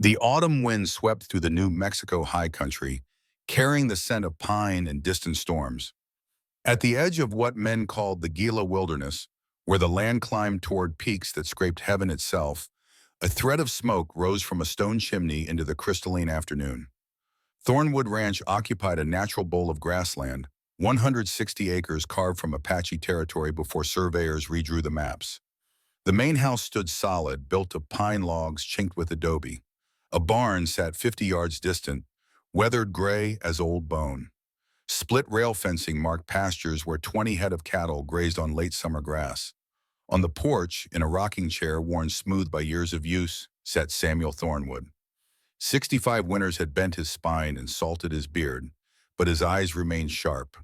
The autumn wind swept through the New Mexico high country, carrying the scent of pine and distant storms. At the edge of what men called the Gila Wilderness, where the land climbed toward peaks that scraped heaven itself, a thread of smoke rose from a stone chimney into the crystalline afternoon. Thornwood Ranch occupied a natural bowl of grassland, 160 acres carved from Apache territory before surveyors redrew the maps. The main house stood solid, built of pine logs chinked with adobe. A barn sat 50 yards distant, weathered gray as old bone. Split rail fencing marked pastures where 20 head of cattle grazed on late summer grass. On the porch, in a rocking chair worn smooth by years of use, sat Samuel Thornwood. 65 winters had bent his spine and salted his beard, but his eyes remained sharp.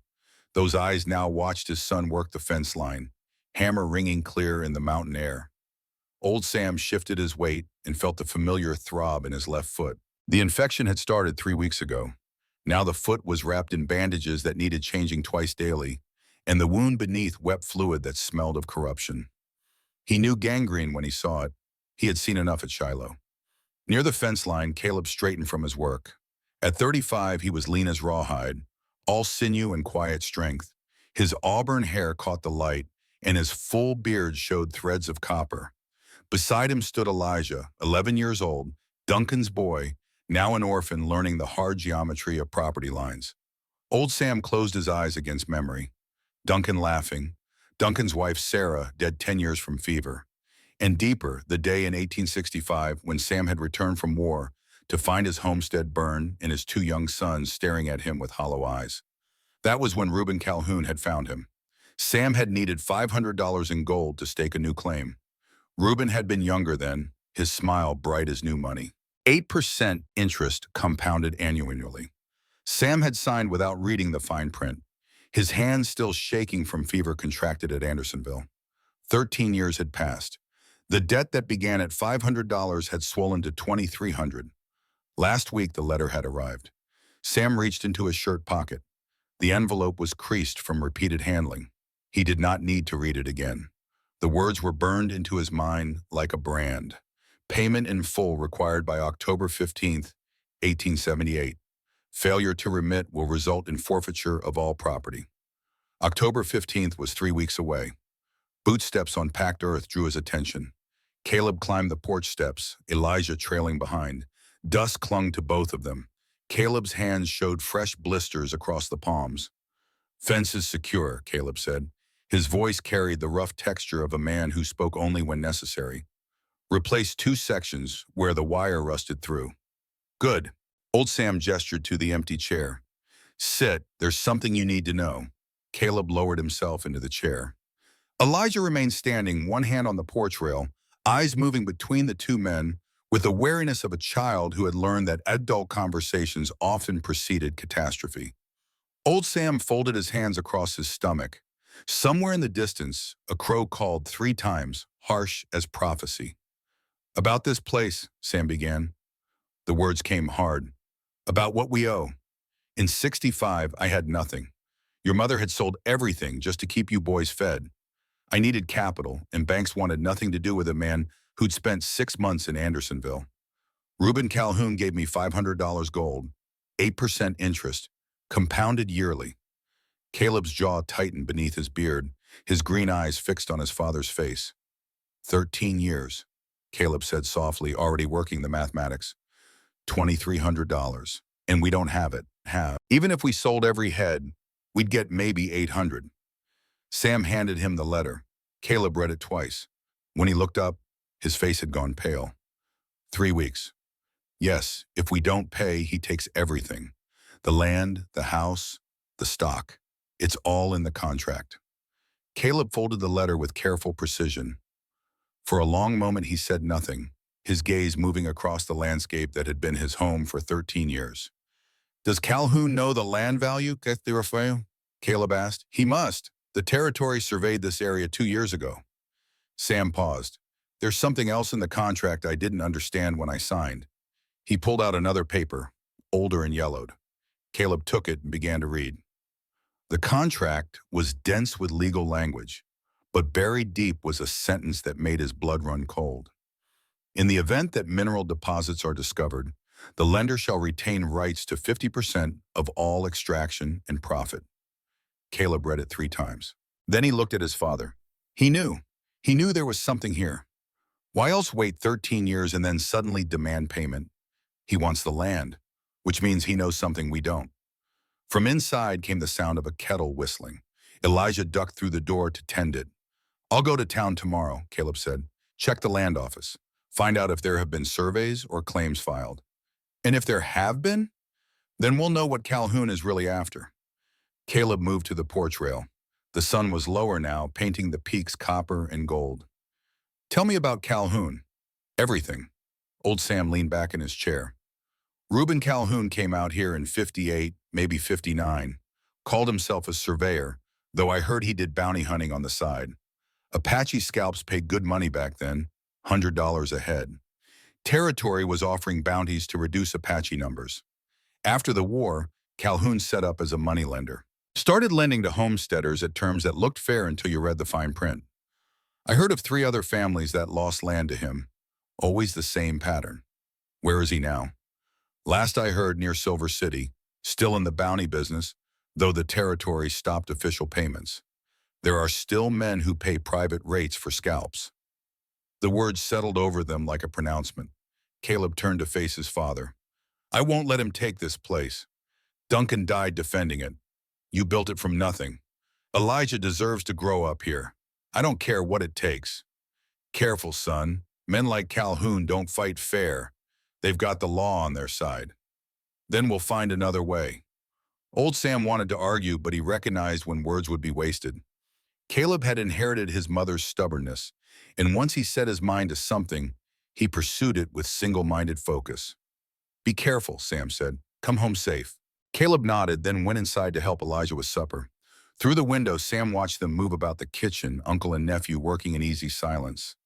Those eyes now watched his son work the fence line, hammer ringing clear in the mountain air. Old Sam shifted his weight and felt the familiar throb in his left foot. The infection had started 3 weeks ago. Now the foot was wrapped in bandages that needed changing twice daily, and the wound beneath wept fluid that smelled of corruption. He knew gangrene when he saw it. He had seen enough at Shiloh. Near the fence line, Caleb straightened from his work. At 35, he was lean as rawhide, all sinew and quiet strength. His auburn hair caught the light, and his full beard showed threads of copper. Beside him stood Elijah, 11 years old, Duncan's boy, now an orphan learning the hard geometry of property lines. Old Sam closed his eyes against memory. Duncan laughing. Duncan's wife Sarah, dead 10 years from fever. And deeper, the day in 1865 when Sam had returned from war to find his homestead burned and his 2 young sons staring at him with hollow eyes. That was when Reuben Calhoun had found him. Sam had needed $500 in gold to stake a new claim. Reuben had been younger then, his smile bright as new money. 8% interest compounded annually. Sam had signed without reading the fine print, his hands still shaking from fever contracted at Andersonville. 13 years had passed. The debt that began at $500 had swollen to $2,300. Last week, the letter had arrived. Sam reached into his shirt pocket. The envelope was creased from repeated handling. He did not need to read it again. The words were burned into his mind like a brand. Payment in full required by October 15th, 1878. Failure to remit will result in forfeiture of all property. October 15th was 3 weeks away. Bootsteps on packed earth drew his attention. Caleb climbed the porch steps, Elijah trailing behind. Dust clung to both of them. Caleb's hands showed fresh blisters across the palms. "Fence is secure," Caleb said. His voice carried the rough texture of a man who spoke only when necessary. "Replace 2 sections where the wire rusted through." "Good." Old Sam gestured to the empty chair. "Sit, there's something you need to know." Caleb lowered himself into the chair. Elijah remained standing, one hand on the porch rail, eyes moving between the 2 men, with the wariness of a child who had learned that adult conversations often preceded catastrophe. Old Sam folded his hands across his stomach. Somewhere in the distance, a crow called 3 times, harsh as prophecy. "About this place," Sam began. The words came hard. "About what we owe. In 65, I had nothing. Your mother had sold everything just to keep you boys fed. I needed capital, and banks wanted nothing to do with a man who'd spent 6 months in Andersonville. Reuben Calhoun gave me $500 gold, 8% interest, compounded yearly." Caleb's jaw tightened beneath his beard, his green eyes fixed on his father's face. 13 years, Caleb said softly, already working the mathematics. $2,300, and we don't have it. Even if we sold every head, we'd get maybe 800. Sam handed him the letter. Caleb read it twice. When he looked up, his face had gone pale. 3 weeks. Yes, if we don't pay, he takes everything. The land, the house, the stock. It's all in the contract. Caleb folded the letter with careful precision. For a long moment he said nothing, his gaze moving across the landscape that had been his home for 13 years. "Does Calhoun know the land value, Rafael?" Caleb asked. "He must. The territory surveyed this area 2 years ago." Sam paused. "There's something else in the contract I didn't understand when I signed." He pulled out another paper, older and yellowed. Caleb took it and began to read. The contract was dense with legal language, but buried deep was a sentence that made his blood run cold. In the event that mineral deposits are discovered, the lender shall retain rights to 50% of all extraction and profit. Caleb read it 3 times. Then he looked at his father. He knew. He knew there was something here. Why else wait 13 years and then suddenly demand payment? He wants the land, which means he knows something we don't. From inside came the sound of a kettle whistling. Elijah ducked through the door to tend it. I'll go to town tomorrow, Caleb said. Check the land office. Find out if there have been surveys or claims filed. And if there have been, then we'll know what Calhoun is really after. Caleb moved to the porch rail. The sun was lower now, painting the peaks copper and gold. Tell me about Calhoun. Everything. Old Sam leaned back in his chair. Reuben Calhoun came out here in 58, maybe 59. Called himself a surveyor, though I heard he did bounty hunting on the side. Apache scalps paid good money back then, $100 a head. Territory was offering bounties to reduce Apache numbers. After the war, Calhoun set up as a moneylender. Started lending to homesteaders at terms that looked fair until you read the fine print. I heard of 3 other families that lost land to him. Always the same pattern. Where is he now? Last I heard, near Silver City, still in the bounty business, though the territory stopped official payments. There are still men who pay private rates for scalps. The words settled over them like a pronouncement. Caleb turned to face his father. I won't let him take this place. Duncan died defending it. You built it from nothing. Elijah deserves to grow up here. I don't care what it takes. Careful, son. Men like Calhoun don't fight fair. They've got the law on their side. Then we'll find another way. Old Sam wanted to argue, but he recognized when words would be wasted. Caleb had inherited his mother's stubbornness, and once he set his mind to something, he pursued it with single-minded focus. Be careful, Sam said. Come home safe. Caleb nodded, then went inside to help Elijah with supper. Through the window, Sam watched them move about the kitchen, uncle and nephew working in easy silence.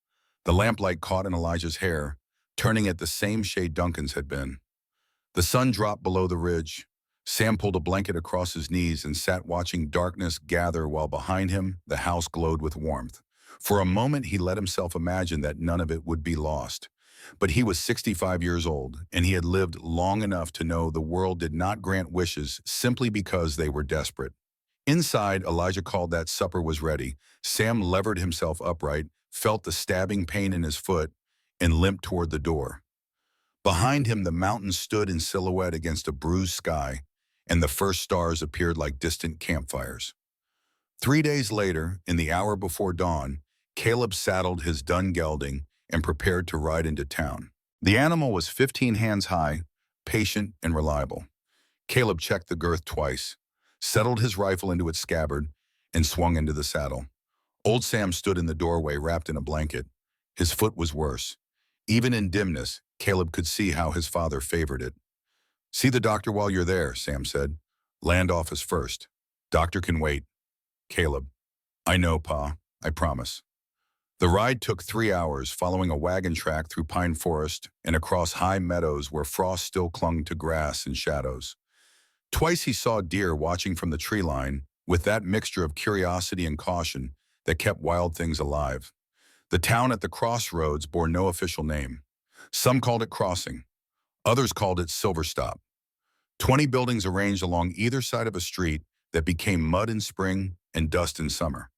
The lamplight caught in Elijah's hair, turning it the same shade Duncan's had been. The sun dropped below the ridge. Sam pulled a blanket across his knees and sat watching darkness gather while behind him the house glowed with warmth. For a moment, he let himself imagine that none of it would be lost. But he was 65 years old, and he had lived long enough to know the world did not grant wishes simply because they were desperate. Inside, Elijah called that supper was ready. Sam levered himself upright, felt the stabbing pain in his foot, and limped toward the door. Behind him, the mountains stood in silhouette against a bruised sky, and the first stars appeared like distant campfires. 3 days later, in the hour before dawn, Caleb saddled his dun gelding and prepared to ride into town. The animal was 15 hands high, patient and reliable. Caleb checked the girth twice, settled his rifle into its scabbard, and swung into the saddle. Old Sam stood in the doorway wrapped in a blanket. His foot was worse. Even in dimness, Caleb could see how his father favored it. See the doctor while you're there, Sam said. Land office first. Doctor can wait. Caleb. I know, Pa. I promise. The ride took 3 hours, following a wagon track through pine forest and across high meadows where frost still clung to grass and shadows. Twice he saw deer watching from the tree line, with that mixture of curiosity and caution that kept wild things alive. The town at the crossroads bore no official name. Some called it Crossing. Others called it Silver Stop. 20 buildings arranged along either side of a street that became mud in spring and dust in summer.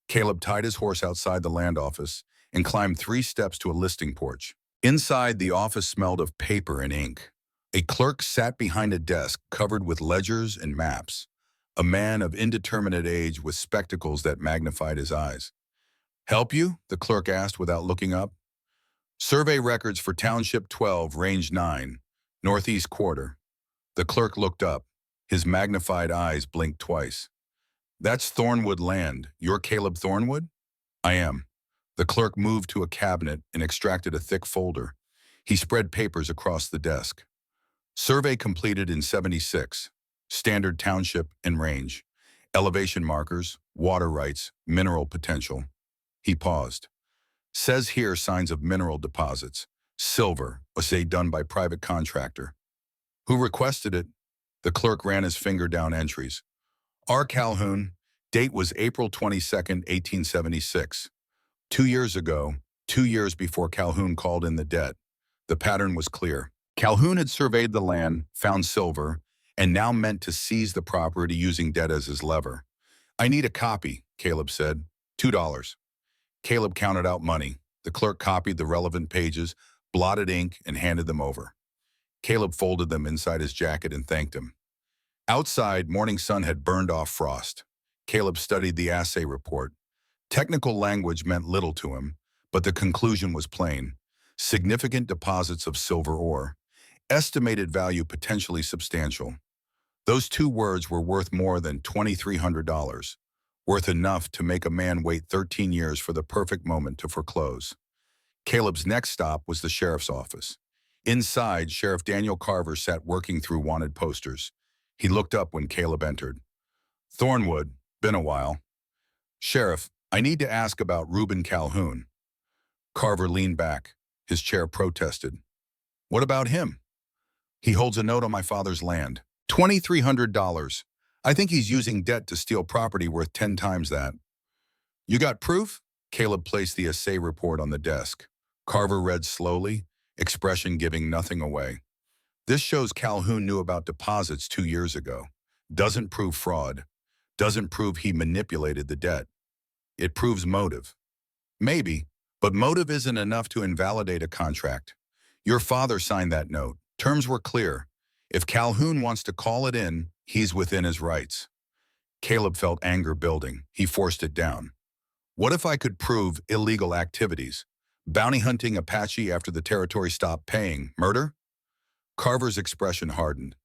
Caleb tied his horse outside the land office and climbed 3 steps to a listing porch. Inside, the office smelled of paper and ink. A clerk sat behind a desk covered with ledgers and maps, a man of indeterminate age with spectacles that magnified his eyes. Help you? The clerk asked without looking up. Survey records for Township 12, Range 9, Northeast Quarter. The clerk looked up. His magnified eyes blinked twice. That's Thornwood land. You're Caleb Thornwood? I am. The clerk moved to a cabinet and extracted a thick folder. He spread papers across the desk. Survey completed in 76. Standard township and range. Elevation markers, water rights, mineral potential. He paused. Says here signs of mineral deposits. Silver, assay done by private contractor. Who requested it? The clerk ran his finger down entries. R. Calhoun, date was April 22, 1876. 2 years ago, 2 years before Calhoun called in the debt. The pattern was clear. Calhoun had surveyed the land, found silver, and now meant to seize the property using debt as his lever. "I need a copy," Caleb said. $2. Caleb counted out money. The clerk copied the relevant pages, blotted ink, and handed them over. Caleb folded them inside his jacket and thanked him. Outside, morning sun had burned off frost. Caleb studied the assay report. Technical language meant little to him, but the conclusion was plain. Significant deposits of silver ore. Estimated value potentially substantial. Those two words were worth more than $2,300, worth enough to make a man wait 13 years for the perfect moment to foreclose. Caleb's next stop was the sheriff's office. Inside, Sheriff Daniel Carver sat working through wanted posters. He looked up when Caleb entered. "Thornwood, been a while." "Sheriff, I need to ask about Reuben Calhoun." Carver leaned back. His chair protested. "What about him?" "He holds a note on my father's land. $2,300. I think he's using debt to steal property worth 10 times that." "You got proof?" Caleb placed the assay report on the desk. Carver read slowly, expression giving nothing away. "This shows Calhoun knew about deposits 2 years ago. Doesn't prove fraud. Doesn't prove he manipulated the debt. It proves motive." "Maybe, but motive isn't enough to invalidate a contract. Your father signed that note. Terms were clear. If Calhoun wants to call it in, he's within his rights." Caleb felt anger building. He forced it down. "What if I could prove illegal activities? Bounty hunting Apache after the territory stopped paying. Murder?" Carver's expression hardened.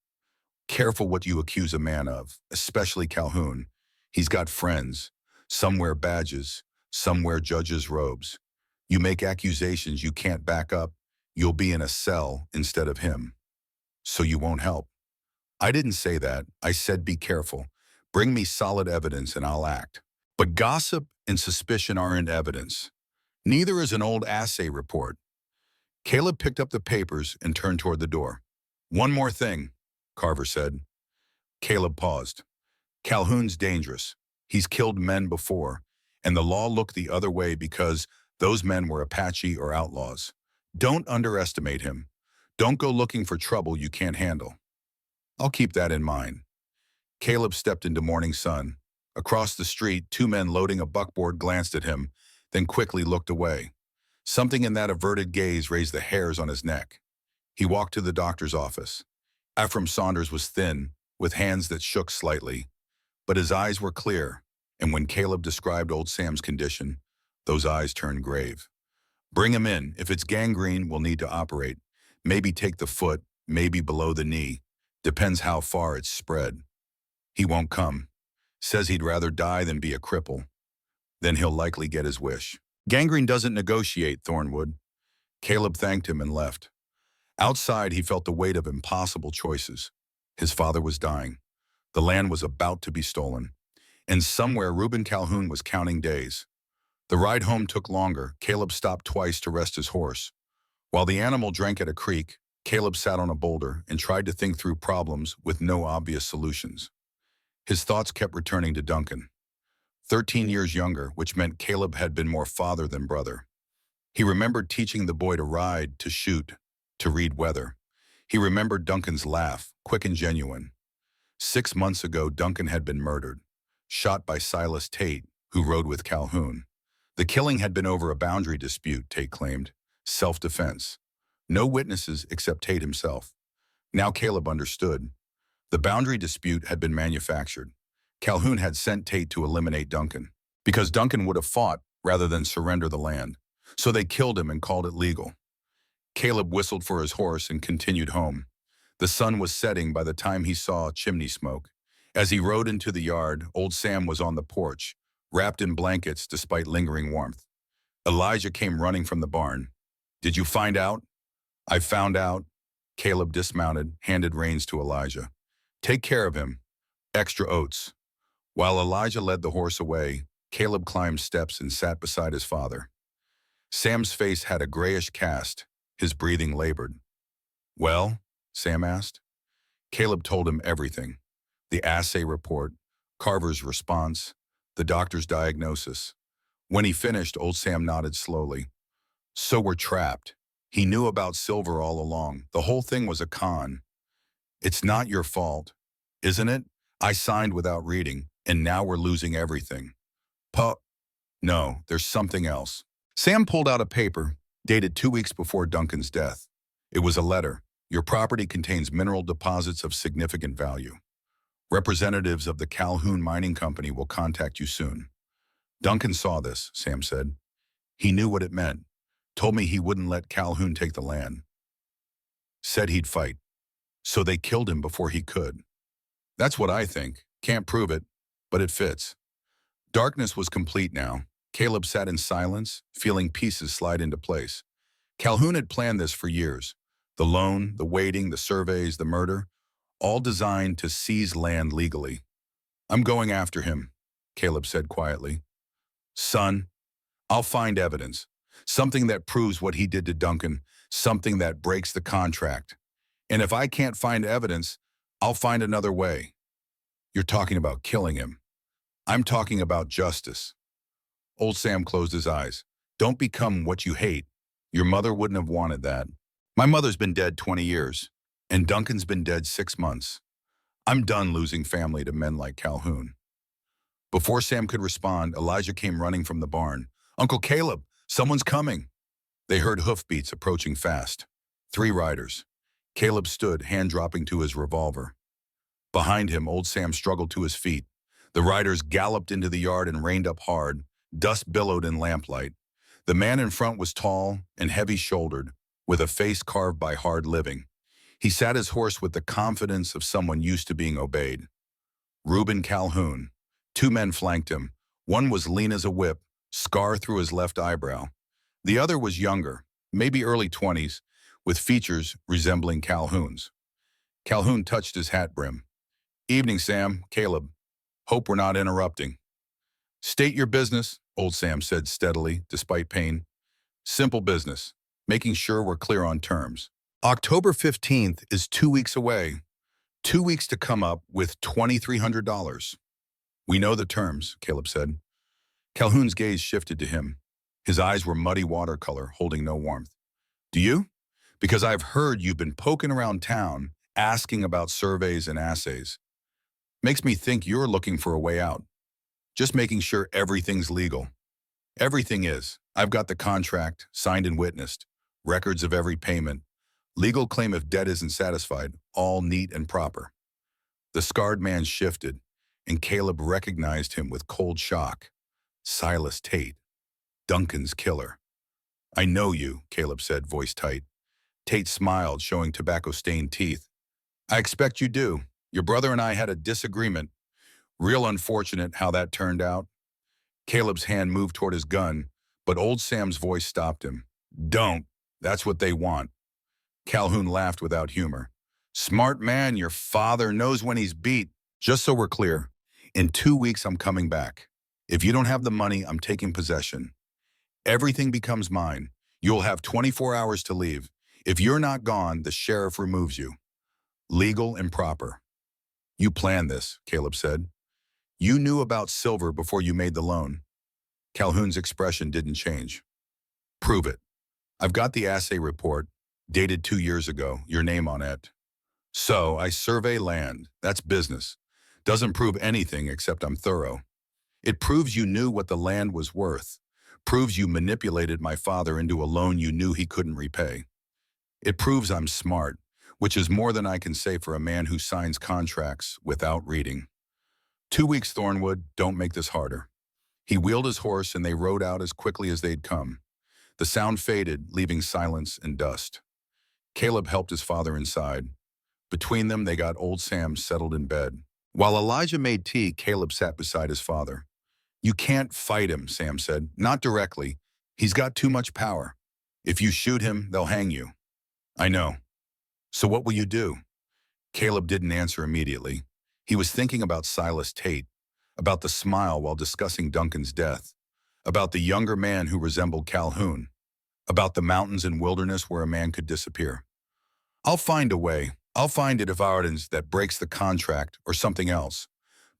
"Careful what you accuse a man of, especially Calhoun. He's got friends. Some wear badges, some wear judges' robes. You make accusations you can't back up, you'll be in a cell instead of him. So you won't help." "I didn't say that. I said be careful. Bring me solid evidence and I'll act. But gossip and suspicion aren't evidence. Neither is an old assay report." Caleb picked up the papers and turned toward the door. "One more thing," Carver said. Caleb paused. "Calhoun's dangerous. He's killed men before, and the law looked the other way because those men were Apache or outlaws. Don't underestimate him. Don't go looking for trouble you can't handle." "I'll keep that in mind." Caleb stepped into morning sun. Across the street, two men loading a buckboard glanced at him, then quickly looked away. Something in that averted gaze raised the hairs on his neck. He walked to the doctor's office. Ephraim Saunders was thin, with hands that shook slightly, but his eyes were clear, and when Caleb described old Sam's condition, those eyes turned grave. "Bring him in. If it's gangrene, we'll need to operate. Maybe take the foot, maybe below the knee. Depends how far it's spread." "He won't come. Says he'd rather die than be a cripple." "Then he'll likely get his wish." "Gangrene doesn't negotiate, Thornwood." Caleb thanked him and left. Outside, he felt the weight of impossible choices. His father was dying. The land was about to be stolen. And somewhere, Reuben Calhoun was counting days. The ride home took longer. Caleb stopped twice to rest his horse. While the animal drank at a creek, Caleb sat on a boulder and tried to think through problems with no obvious solutions. His thoughts kept returning to Duncan. 13 years younger, which meant Caleb had been more father than brother. He remembered teaching the boy to ride, to shoot, to read weather. He remembered Duncan's laugh, quick and genuine. 6 months ago, Duncan had been murdered, shot by Silas Tate, who rode with Calhoun. The killing had been over a boundary dispute, Tate claimed. Self-defense. No witnesses except Tate himself. Now Caleb understood. The boundary dispute had been manufactured. Calhoun had sent Tate to eliminate Duncan, because Duncan would have fought rather than surrender the land. So they killed him and called it legal. Caleb whistled for his horse and continued home. The sun was setting by the time he saw chimney smoke. As he rode into the yard, old Sam was on the porch, wrapped in blankets despite lingering warmth. Elijah came running from the barn. "Did you find out?" "I found out." Caleb dismounted, handed reins to Elijah. "Take care of him. Extra oats." While Elijah led the horse away, Caleb climbed steps and sat beside his father. Sam's face had a grayish cast, his breathing labored. "Well?" Sam asked. Caleb told him everything. The assay report, Carver's response, the doctor's diagnosis. When he finished, old Sam nodded slowly. So we're trapped. He knew about Silver all along. The whole thing was a con. It's not your fault, isn't it? I signed without reading, and now we're losing everything. No, there's something else. Sam pulled out a paper, dated 2 weeks before Duncan's death. It was a letter. Your property contains mineral deposits of significant value. Representatives of the Calhoun Mining Company will contact you soon. Duncan saw this, Sam said. He knew what it meant. Told me he wouldn't let Calhoun take the land. Said he'd fight. So they killed him before he could. That's what I think. Can't prove it, but it fits. Darkness was complete now. Caleb sat in silence, feeling pieces slide into place. Calhoun had planned this for years. The loan, the waiting, the surveys, the murder, all designed to seize land legally. I'm going after him, Caleb said quietly. Son, I'll find evidence. Something that proves what he did to Duncan, something that breaks the contract. And if I can't find evidence, I'll find another way. You're talking about killing him. I'm talking about justice. Old Sam closed his eyes. Don't become what you hate. Your mother wouldn't have wanted that. My mother's been dead 20 years, and Duncan's been dead 6 months. I'm done losing family to men like Calhoun. Before Sam could respond, Elijah came running from the barn. Uncle Caleb, someone's coming. They heard hoofbeats approaching fast. 3 riders. Caleb stood, hand dropping to his revolver. Behind him, old Sam struggled to his feet. The riders galloped into the yard and reined up hard. Dust billowed in lamplight. The man in front was tall and heavy-shouldered, with a face carved by hard living. He sat his horse with the confidence of someone used to being obeyed. Reuben Calhoun. 2 men flanked him. One was lean as a whip, scar through his left eyebrow. The other was younger, maybe early 20s, with features resembling Calhoun's. Calhoun touched his hat brim. Evening, Sam, Caleb. Hope we're not interrupting. State your business, old Sam said steadily, despite pain. Simple business, making sure we're clear on terms. October 15th is 2 weeks away. 2 weeks to come up with $2,300. We know the terms, Caleb said. Calhoun's gaze shifted to him. His eyes were muddy watercolor, holding no warmth. Do you? Because I've heard you've been poking around town, asking about surveys and assays. Makes me think you're looking for a way out. Just making sure everything's legal. Everything is. I've got the contract, signed and witnessed, records of every payment, legal claim if debt isn't satisfied, all neat and proper. The scarred man shifted, and Caleb recognized him with cold shock. Silas Tate, Duncan's killer. I know you, Caleb said, voice tight. Tate smiled, showing tobacco-stained teeth. I expect you do. Your brother and I had a disagreement. Real unfortunate how that turned out. Caleb's hand moved toward his gun, but old Sam's voice stopped him. Don't. That's what they want. Calhoun laughed without humor. Smart man, your father knows when he's beat. Just so we're clear, in 2 weeks I'm coming back. If you don't have the money, I'm taking possession. Everything becomes mine. You'll have 24 hours to leave. If you're not gone, the sheriff removes you. Legal and proper. You planned this, Caleb said. You knew about Silver before you made the loan. Calhoun's expression didn't change. Prove it. I've got the assay report, dated 2 years ago, your name on it. So, I survey land. That's business. Doesn't prove anything except I'm thorough. It proves you knew what the land was worth. Proves you manipulated my father into a loan you knew he couldn't repay. It proves I'm smart, which is more than I can say for a man who signs contracts without reading. 2 weeks, Thornwood, don't make this harder. He wheeled his horse and they rode out as quickly as they'd come. The sound faded, leaving silence and dust. Caleb helped his father inside. Between them, they got old Sam settled in bed. While Elijah made tea, Caleb sat beside his father. You can't fight him, Sam said. Not directly. He's got too much power. If you shoot him, they'll hang you. I know. So what will you do? Caleb didn't answer immediately. He was thinking about Silas Tate, about the smile while discussing Duncan's death, about the younger man who resembled Calhoun, about the mountains and wilderness where a man could disappear. I'll find a way. I'll find it if evidence that breaks the contract or something else.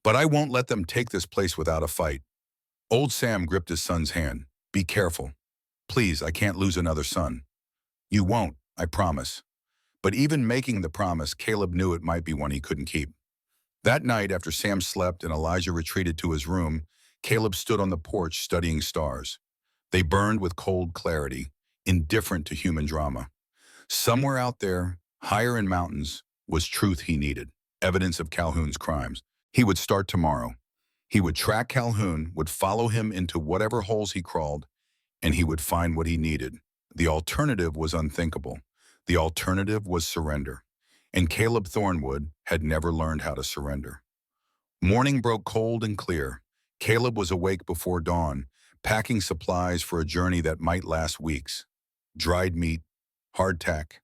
But I won't let them take this place without a fight. Old Sam gripped his son's hand. Be careful. Please, I can't lose another son. You won't, I promise. But even making the promise, Caleb knew it might be one he couldn't keep. That night, after Sam slept and Elijah retreated to his room, Caleb stood on the porch studying stars. They burned with cold clarity, indifferent to human drama. Somewhere out there, higher in mountains, was truth he needed, evidence of Calhoun's crimes. He would start tomorrow. He would track Calhoun, would follow him into whatever holes he crawled, and he would find what he needed. The alternative was unthinkable. The alternative was surrender. And Caleb Thornwood had never learned how to surrender. Morning broke cold and clear. Caleb was awake before dawn, packing supplies for a journey that might last weeks. Dried meat, hardtack,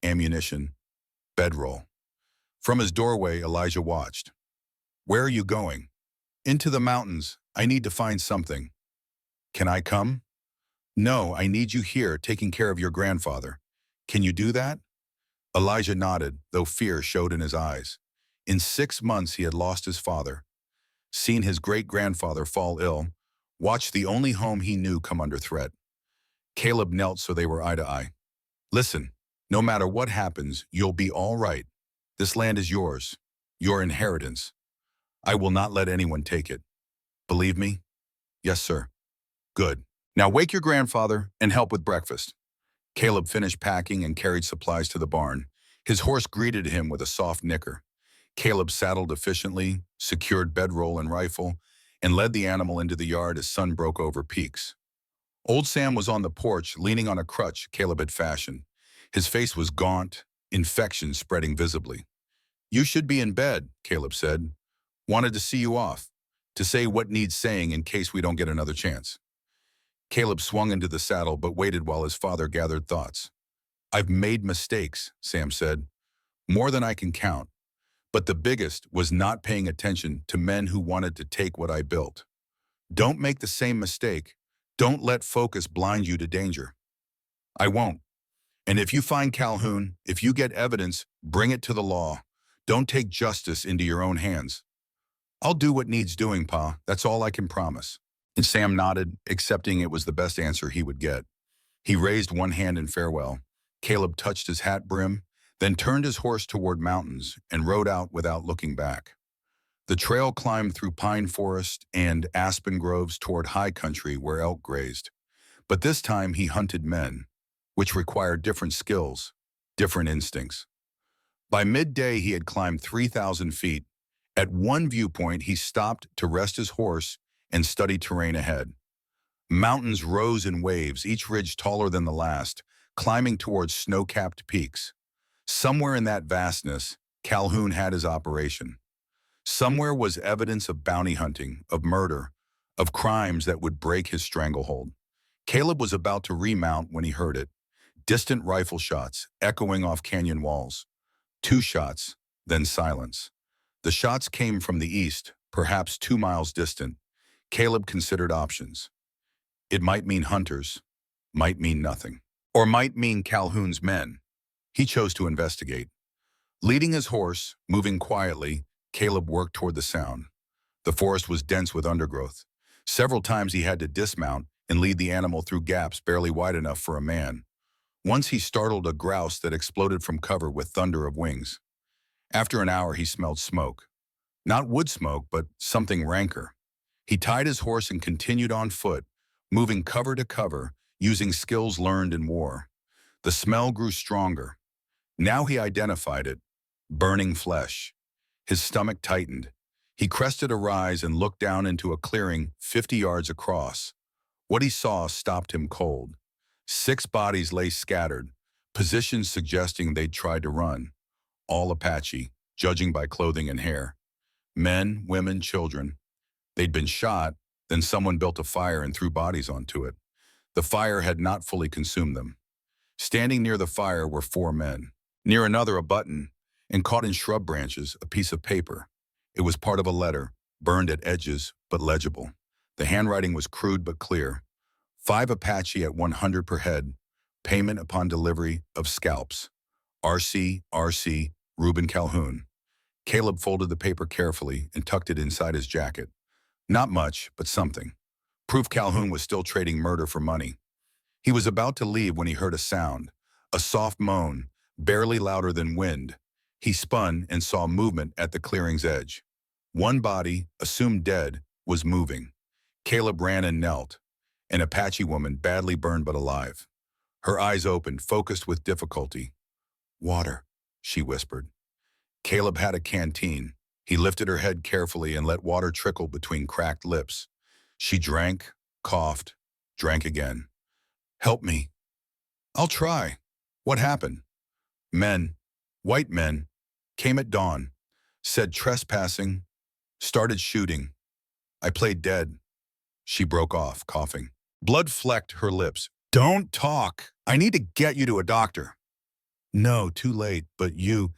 ammunition, bedroll. From his doorway, Elijah watched. Where are you going? Into the mountains. I need to find something. Can I come? No, I need you here, taking care of your grandfather. Can you do that? Elijah nodded, though fear showed in his eyes. In 6 months, he had lost his father, seen his great-grandfather fall ill, watched the only home he knew come under threat. Caleb knelt so they were eye to eye. Listen, no matter what happens, you'll be all right. This land is yours, your inheritance. I will not let anyone take it. Believe me? Yes, sir. Good. Now wake your grandfather and help with breakfast. Caleb finished packing and carried supplies to the barn. His horse greeted him with a soft nicker. Caleb saddled efficiently, secured bedroll and rifle, and led the animal into the yard as sun broke over peaks. Old Sam was on the porch, leaning on a crutch Caleb had fashioned. His face was gaunt, infection spreading visibly. You should be in bed, Caleb said. Wanted to see you off, to say what needs saying in case we don't get another chance. Caleb swung into the saddle but waited while his father gathered thoughts. I've made mistakes, Sam said. More than I can count. But the biggest was not paying attention to men who wanted to take what I built. Don't make the same mistake. Don't let focus blind you to danger. I won't. And if you find Calhoun, if you get evidence, bring it to the law. Don't take justice into your own hands. I'll do what needs doing, Pa. That's all I can promise. And Sam nodded, accepting it was the best answer he would get. He raised one hand in farewell. Caleb touched his hat brim, then turned his horse toward mountains and rode out without looking back. The trail climbed through pine forest and aspen groves toward high country where elk grazed. But this time he hunted men, which required different skills, different instincts. By midday, he had climbed 3,000 feet. At one viewpoint, he stopped to rest his horse and study terrain ahead. Mountains rose in waves, each ridge taller than the last, climbing towards snow-capped peaks. Somewhere in that vastness, Calhoun had his operation. Somewhere was evidence of bounty hunting, of murder, of crimes that would break his stranglehold. Caleb was about to remount when he heard it. Distant rifle shots, echoing off canyon walls. 2 shots, then silence. The shots came from the east, perhaps 2 miles distant. Caleb considered options. It might mean hunters, might mean nothing, or might mean Calhoun's men. He chose to investigate. Leading his horse, moving quietly, Caleb worked toward the sound. The forest was dense with undergrowth. Several times he had to dismount and lead the animal through gaps barely wide enough for a man. Once he startled a grouse that exploded from cover with thunder of wings. After an hour, he smelled smoke. Not wood smoke, but something ranker. He tied his horse and continued on foot, moving cover to cover, using skills learned in war. The smell grew stronger. Now he identified it, burning flesh. His stomach tightened. He crested a rise and looked down into a clearing 50 yards across. What he saw stopped him cold. 6 bodies lay scattered, positions suggesting they'd tried to run. All Apache, judging by clothing and hair. Men, women, children. They'd been shot, then someone built a fire and threw bodies onto it. The fire had not fully consumed them. Standing near the fire were 4 men. Near another, a button, and caught in shrub branches, a piece of paper. It was part of a letter, burned at edges, but legible. The handwriting was crude but clear. 5 Apache at 100 per head. Payment upon delivery of scalps. R.C. Reuben Calhoun. Caleb folded the paper carefully and tucked it inside his jacket. Not much, but something. Proof Calhoun was still trading murder for money. He was about to leave when he heard a sound, a soft moan, barely louder than wind. He spun and saw movement at the clearing's edge. One body, assumed dead, was moving. Caleb ran and knelt. An Apache woman, badly burned but alive. Her eyes opened, focused with difficulty. "Water," she whispered. Caleb had a canteen. He lifted her head carefully and let water trickle between cracked lips. She drank, coughed, drank again. "Help me." "I'll try." "What happened?" "Men, white men, came at dawn, said trespassing, started shooting. I played dead." She broke off, coughing. Blood flecked her lips. "Don't talk. I need to get you to a doctor." "No, too late, but you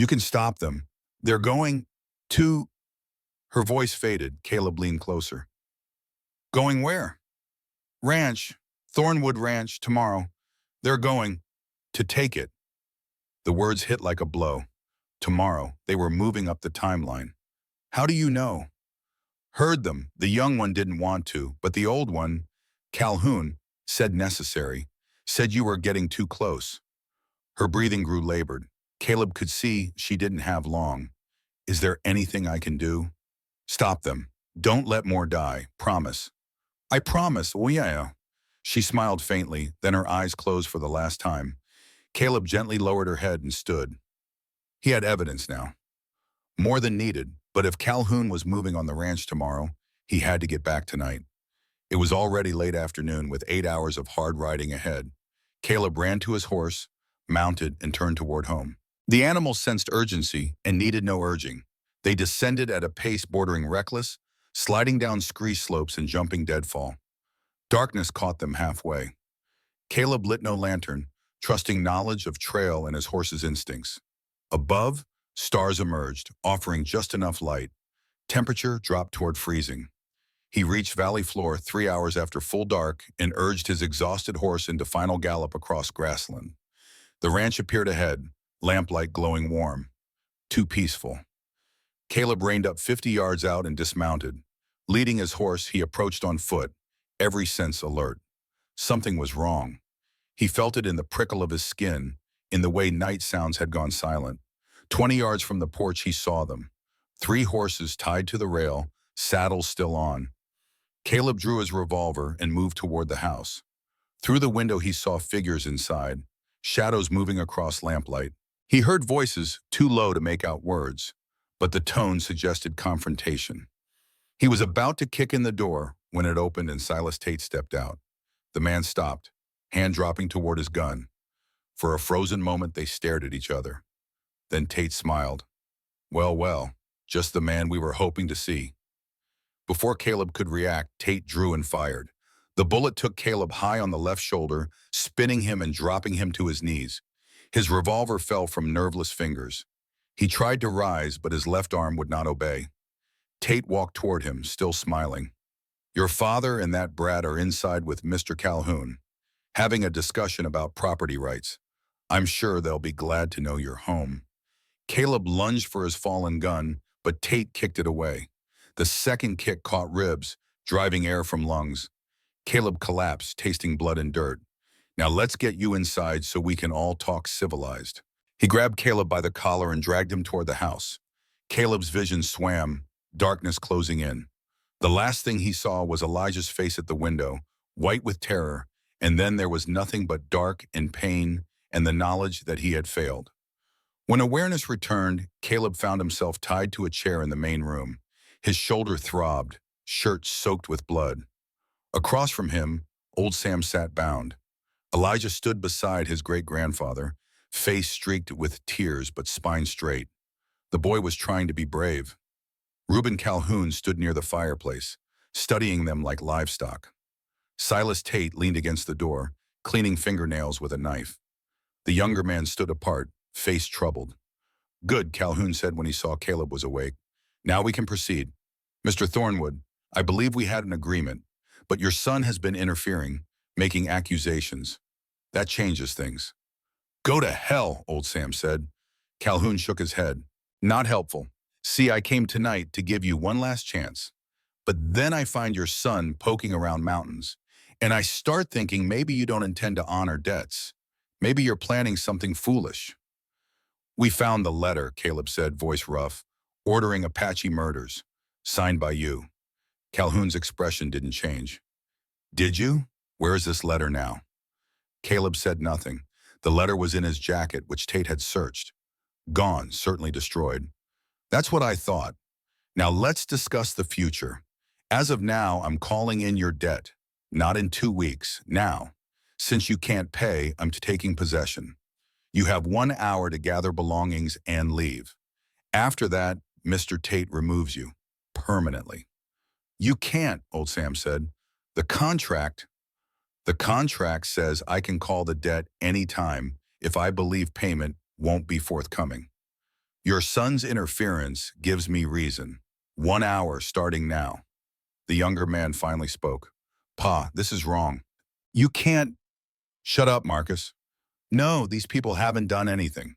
can stop them. They're going to—" Her voice faded. Caleb leaned closer. "Going where?" "Ranch, Thornwood Ranch, tomorrow. They're going to take it." The words hit like a blow. Tomorrow, they were moving up the timeline. "How do you know?" "Heard them. The young one didn't want to, but the old one, Calhoun, said necessary. Said you were getting too close." Her breathing grew labored. Caleb could see she didn't have long. "Is there anything I can do?" "Stop them. Don't let more die. Promise." "I promise. Oh yeah." She smiled faintly, then her eyes closed for the last time. Caleb gently lowered her head and stood. He had evidence now. More than needed, but if Calhoun was moving on the ranch tomorrow, he had to get back tonight. It was already late afternoon with 8 hours of hard riding ahead. Caleb ran to his horse, mounted, and turned toward home. The animal sensed urgency and needed no urging. They descended at a pace bordering reckless, sliding down scree slopes and jumping deadfall. Darkness caught them halfway. Caleb lit no lantern, trusting knowledge of trail and his horse's instincts. Above, stars emerged, offering just enough light. Temperature dropped toward freezing. He reached valley floor 3 hours after full dark and urged his exhausted horse into final gallop across grassland. The ranch appeared ahead, lamplight glowing warm. Too peaceful. Caleb reined up 50 yards out and dismounted. Leading his horse, he approached on foot, every sense alert. Something was wrong. He felt it in the prickle of his skin, in the way night sounds had gone silent. 20 yards from the porch, he saw them. 3 horses tied to the rail, saddles still on. Caleb drew his revolver and moved toward the house. Through the window, he saw figures inside, shadows moving across lamplight. He heard voices too low to make out words, but the tone suggested confrontation. He was about to kick in the door when it opened and Silas Tate stepped out. The man stopped, hand dropping toward his gun. For a frozen moment, they stared at each other. Then Tate smiled. "Well, well, just the man we were hoping to see." Before Caleb could react, Tate drew and fired. The bullet took Caleb high on the left shoulder, spinning him and dropping him to his knees. His revolver fell from nerveless fingers. He tried to rise, but his left arm would not obey. Tate walked toward him, still smiling. "Your father and that brat are inside with Mr. Calhoun, having a discussion about property rights. I'm sure they'll be glad to know you're home." Caleb lunged for his fallen gun, but Tate kicked it away. The second kick caught ribs, driving air from lungs. Caleb collapsed, tasting blood and dirt. "Now let's get you inside so we can all talk civilized." He grabbed Caleb by the collar and dragged him toward the house. Caleb's vision swam, darkness closing in. The last thing he saw was Elijah's face at the window, white with terror, and then there was nothing but dark and pain and the knowledge that he had failed. When awareness returned, Caleb found himself tied to a chair in the main room. His shoulder throbbed, shirt soaked with blood. Across from him, old Sam sat bound. Elijah stood beside his great-grandfather, face streaked with tears but spine straight. The boy was trying to be brave. Reuben Calhoun stood near the fireplace, studying them like livestock. Silas Tate leaned against the door, cleaning fingernails with a knife. The younger man stood apart, face troubled. "Good," Calhoun said when he saw Caleb was awake. "Now we can proceed. Mr. Thornwood, I believe we had an agreement, but your son has been interfering, making accusations. That changes things." "Go to hell," old Sam said. Calhoun shook his head. "Not helpful. See, I came tonight to give you one last chance. But then I find your son poking around mountains, And I start thinking maybe you don't intend to honor debts. Maybe you're planning something foolish. We found the letter, Caleb said, voice rough, ordering Apache murders. Signed by you. Calhoun's expression didn't change. Did you? Where is this letter now? Caleb said nothing. The letter was in his jacket, which Tate had searched. Gone, certainly destroyed. That's what I thought. Now let's discuss the future. As of now, I'm calling in your debt. Not in 2 weeks, now. Since you can't pay, I'm taking possession. You have 1 hour to gather belongings and leave. After that, Mr. Tate removes you. Permanently. You can't, old Sam said. The contract The contract says I can call the debt any time if I believe payment won't be forthcoming. Your son's interference gives me reason. 1 hour starting now. The younger man finally spoke. Pa, this is wrong. You can't. Shut up, Marcus. No, these people haven't done anything.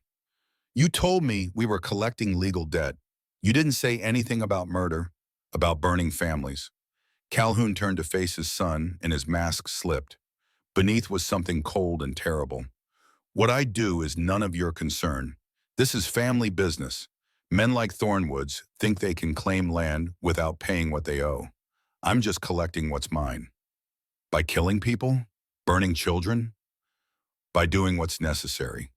You told me we were collecting legal debt. You didn't say anything about murder, about burning families. Calhoun turned to face his son, and his mask slipped. Beneath was something cold and terrible. What I do is none of your concern. This is family business. Men like Thornwoods think they can claim land without paying what they owe. I'm just collecting what's mine. By killing people? Burning children? By doing what's necessary.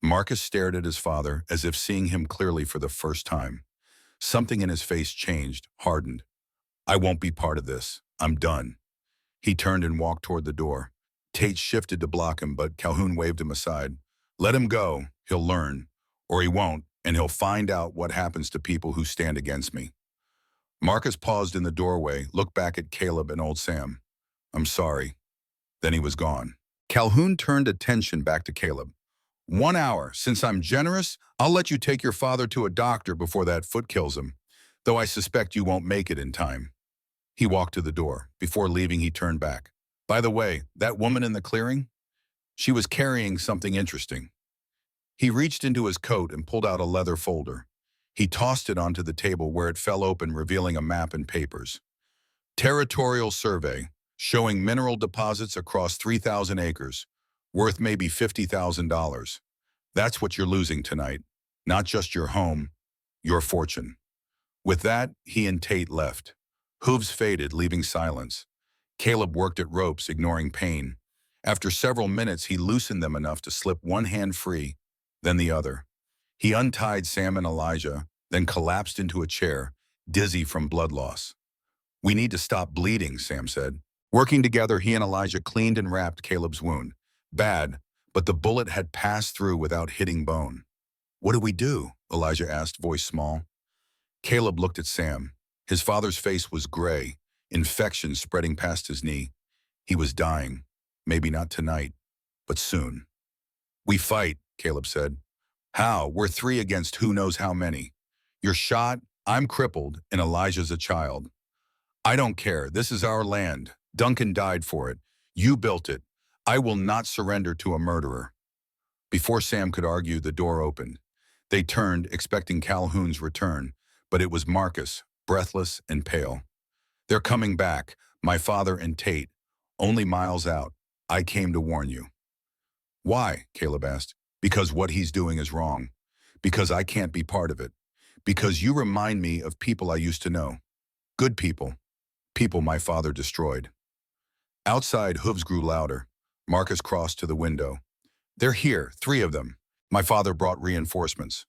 Marcus stared at his father as if seeing him clearly for the first time. Something in his face changed, hardened. I won't be part of this. I'm done. He turned and walked toward the door. Tate shifted to block him, but Calhoun waved him aside. Let him go. He'll learn. Or he won't, and he'll find out what happens to people who stand against me. Marcus paused in the doorway, looked back at Caleb and old Sam. I'm sorry. Then he was gone. Calhoun turned attention back to Caleb. 1 hour. Since I'm generous, I'll let you take your father to a doctor before that foot kills him, though I suspect you won't make it in time. He walked to the door. Before leaving, he turned back. By the way, that woman in the clearing? She was carrying something interesting. He reached into his coat and pulled out a leather folder. He tossed it onto the table where it fell open, revealing a map and papers. Territorial survey, showing mineral deposits across 3,000 acres, worth maybe $50,000. That's what you're losing tonight. Not just your home, your fortune. With that, he and Tate left. Hooves faded, leaving silence. Caleb worked at ropes, ignoring pain. After several minutes, he loosened them enough to slip one hand free, then the other. He untied Sam and Elijah, then collapsed into a chair, dizzy from blood loss. We need to stop bleeding, Sam said. Working together, he and Elijah cleaned and wrapped Caleb's wound. Bad, but the bullet had passed through without hitting bone. What do we do? Elijah asked, voice small. Caleb looked at Sam. His father's face was gray, infection spreading past his knee. He was dying. Maybe not tonight, but soon. We fight, Caleb said. How? We're 3 against who knows how many. You're shot, I'm crippled, and Elijah's a child. I don't care. This is our land. Duncan died for it. You built it. I will not surrender to a murderer. Before Sam could argue, the door opened. They turned, expecting Calhoun's return, but it was Marcus, breathless and pale. They're coming back, my father and Tate, only miles out. I came to warn you. Why? Caleb asked. Because what he's doing is wrong. Because I can't be part of it. Because you remind me of people I used to know. Good people. People my father destroyed. Outside, hooves grew louder. Marcus crossed to the window. They're here, 3 of them. My father brought reinforcements.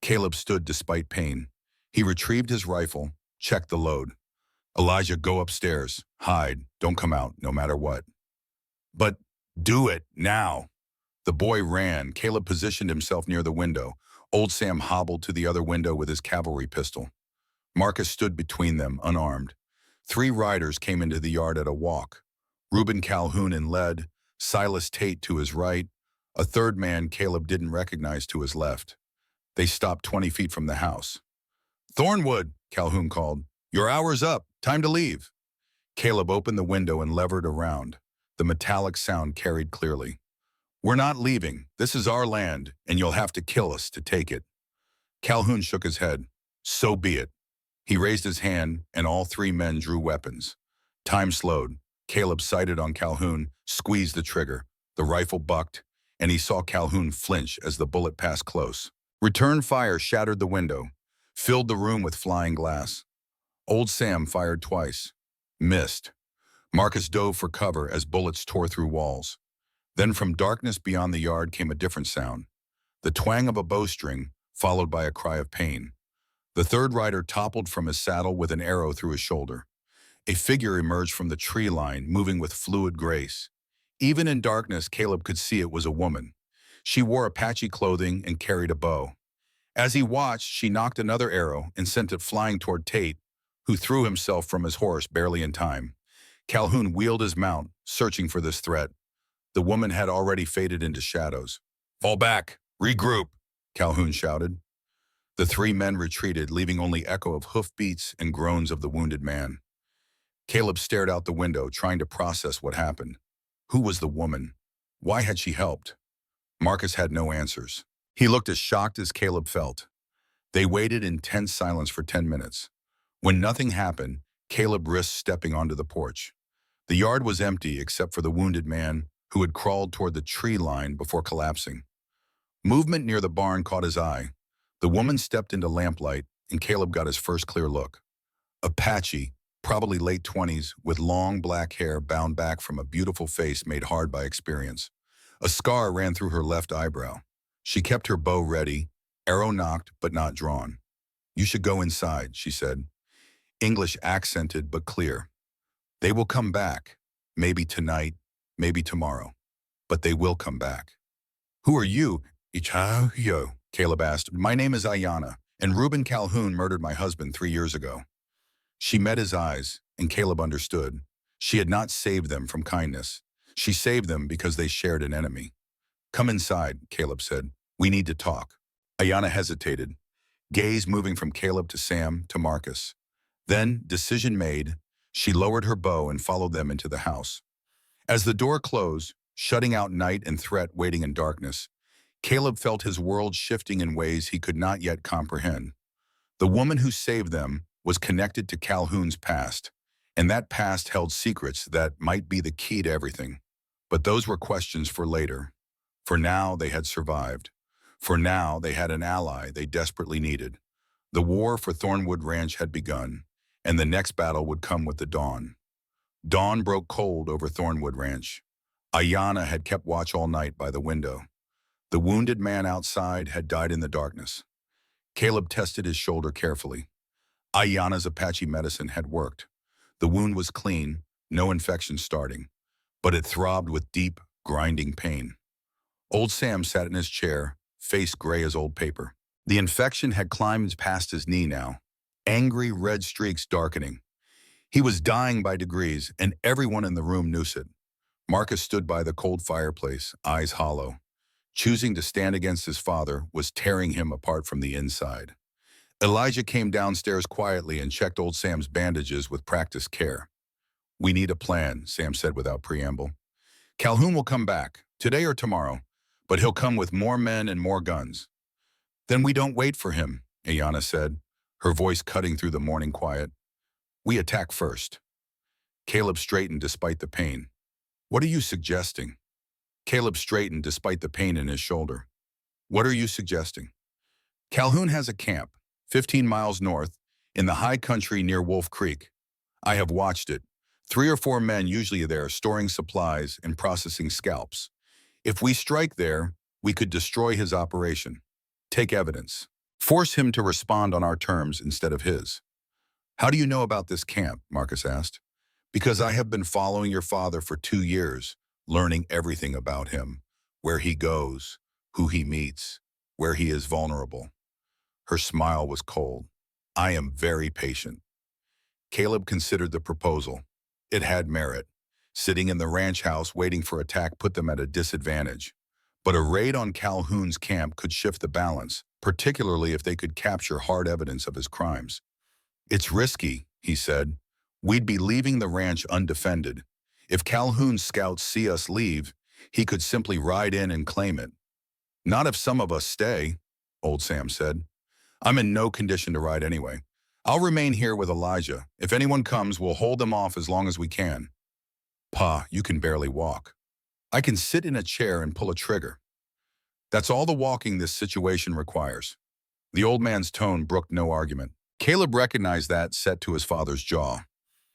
Caleb stood despite pain. He retrieved his rifle, checked the load. Elijah, go upstairs. Hide. Don't come out, no matter what. But do it, now. The boy ran. Caleb positioned himself near the window. Old Sam hobbled to the other window with his cavalry pistol. Marcus stood between them, unarmed. 3 riders came into the yard at a walk. Reuben Calhoun in lead, Silas Tate to his right, a third man Caleb didn't recognize to his left. They stopped 20 feet from the house. Thornwood, Calhoun called. Your hour's up. Time to leave. Caleb opened the window and levered around. The metallic sound carried clearly. We're not leaving. This is our land, and you'll have to kill us to take it. Calhoun shook his head. So be it. He raised his hand, and all 3 men drew weapons. Time slowed. Caleb sighted on Calhoun, squeezed the trigger. The rifle bucked, and he saw Calhoun flinch as the bullet passed close. Return fire shattered the window, filled the room with flying glass. Old Sam fired twice. Missed. Marcus dove for cover as bullets tore through walls. Then from darkness beyond the yard came a different sound. The twang of a bowstring, followed by a cry of pain. The third rider toppled from his saddle with an arrow through his shoulder. A figure emerged from the tree line, moving with fluid grace. Even in darkness, Caleb could see it was a woman. She wore Apache clothing and carried a bow. As he watched, she knocked another arrow and sent it flying toward Tate, who threw himself from his horse barely in time. Calhoun wheeled his mount, searching for this threat. The woman had already faded into shadows. "Fall back! Regroup!" Calhoun shouted. The three men retreated, leaving only echo of hoofbeats and groans of the wounded man. Caleb stared out the window, trying to process what happened. Who was the woman? Why had she helped? Marcus had no answers. He looked as shocked as Caleb felt. They waited in tense silence for 10 minutes. When nothing happened, Caleb risked stepping onto the porch. The yard was empty except for the wounded man who had crawled toward the tree line before collapsing. Movement near the barn caught his eye. The woman stepped into lamplight, and Caleb got his first clear look. Apache, probably late 20s, with long black hair bound back from a beautiful face made hard by experience. A scar ran through her left eyebrow. She kept her bow ready, arrow nocked but not drawn. "You should go inside," she said. English accented but clear. "They will come back. Maybe tonight, maybe tomorrow. But they will come back." "Who are you?" "Ichayo," Caleb asked. "My name is Ayana, and Reuben Calhoun murdered my husband 3 years ago." She met his eyes, and Caleb understood. She had not saved them from kindness. She saved them because they shared an enemy. "Come inside," Caleb said. "We need to talk." Ayana hesitated, gaze moving from Caleb to Sam to Marcus. Then, decision made, she lowered her bow and followed them into the house. As the door closed, shutting out night and threat waiting in darkness, Caleb felt his world shifting in ways he could not yet comprehend. The woman who saved them was connected to Calhoun's past, and that past held secrets that might be the key to everything. But those were questions for later. For now, they had survived. For now, they had an ally they desperately needed. The war for Thornwood Ranch had begun, and the next battle would come with the dawn. Dawn broke cold over Thornwood Ranch. Ayana had kept watch all night by the window. The wounded man outside had died in the darkness. Caleb tested his shoulder carefully. Ayana's Apache medicine had worked. The wound was clean, no infection starting, but it throbbed with deep, grinding pain. Old Sam sat in his chair, face gray as old paper. The infection had climbed past his knee now, angry red streaks darkening. He was dying by degrees, and everyone in the room knew it. Marcus stood by the cold fireplace, eyes hollow. Choosing to stand against his father was tearing him apart from the inside. Elijah came downstairs quietly and checked old Sam's bandages with practiced care. "We need a plan," Sam said without preamble. "Calhoun will come back, today or tomorrow, but he'll come with more men and more guns." "Then we don't wait for him," Ayana said, her voice cutting through the morning quiet. "We attack first." Caleb straightened despite the pain. "What are you suggesting?" Caleb straightened despite the pain in his shoulder. "What are you suggesting?" "Calhoun has a camp, 15 miles north, in the high country near Wolf Creek. I have watched it. 3 or 4 men usually there storing supplies and processing scalps. If we strike there, we could destroy his operation. Take evidence. Force him to respond on our terms instead of his." "How do you know about this camp?" Marcus asked. "Because I have been following your father for 2 years, learning everything about him, where he goes, who he meets, where he is vulnerable." Her smile was cold. "I am very patient." Caleb considered the proposal. It had merit. Sitting in the ranch house waiting for attack put them at a disadvantage. But a raid on Calhoun's camp could shift the balance, particularly if they could capture hard evidence of his crimes. "It's risky," he said. "We'd be leaving the ranch undefended. If Calhoun's scouts see us leave, he could simply ride in and claim it." "Not if some of us stay," old Sam said. "I'm in no condition to ride anyway. I'll remain here with Elijah. If anyone comes, we'll hold them off as long as we can." Pa, you can barely walk. I can sit in a chair and pull a trigger. That's all the walking this situation requires. The old man's tone brooked no argument. Caleb recognized that set to his father's jaw.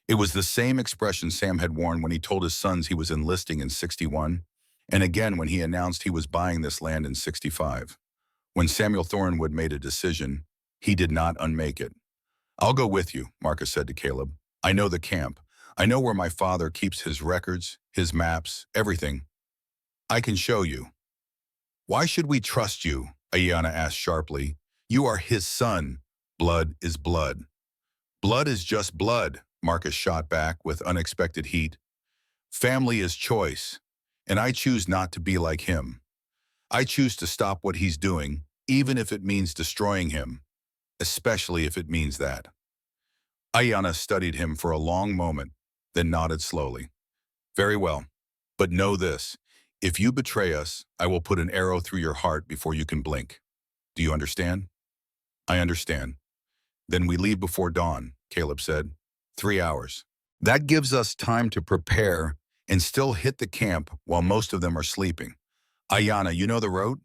It was the same expression Sam had worn when he told his sons he was enlisting in 61, and again when he announced he was buying this land in 65. When Samuel Thornwood made a decision, he did not unmake it. I'll go with you, Marcus said to Caleb. I know the camp. I know where my father keeps his records, his maps, everything. I can show you. Why should we trust you? Ayanna asked sharply. You are his son. Blood is blood. Blood is just blood, Marcus shot back with unexpected heat. Family is choice, and I choose not to be like him. I choose to stop what he's doing, even if it means destroying him, especially if it means that. Ayanna studied him for a long moment, then nodded slowly. Very well, but know this. If you betray us, I will put an arrow through your heart before you can blink. Do you understand? I understand. Then we leave before dawn, Caleb said. 3 hours. That gives us time to prepare and still hit the camp while most of them are sleeping. Ayanna, you know the road?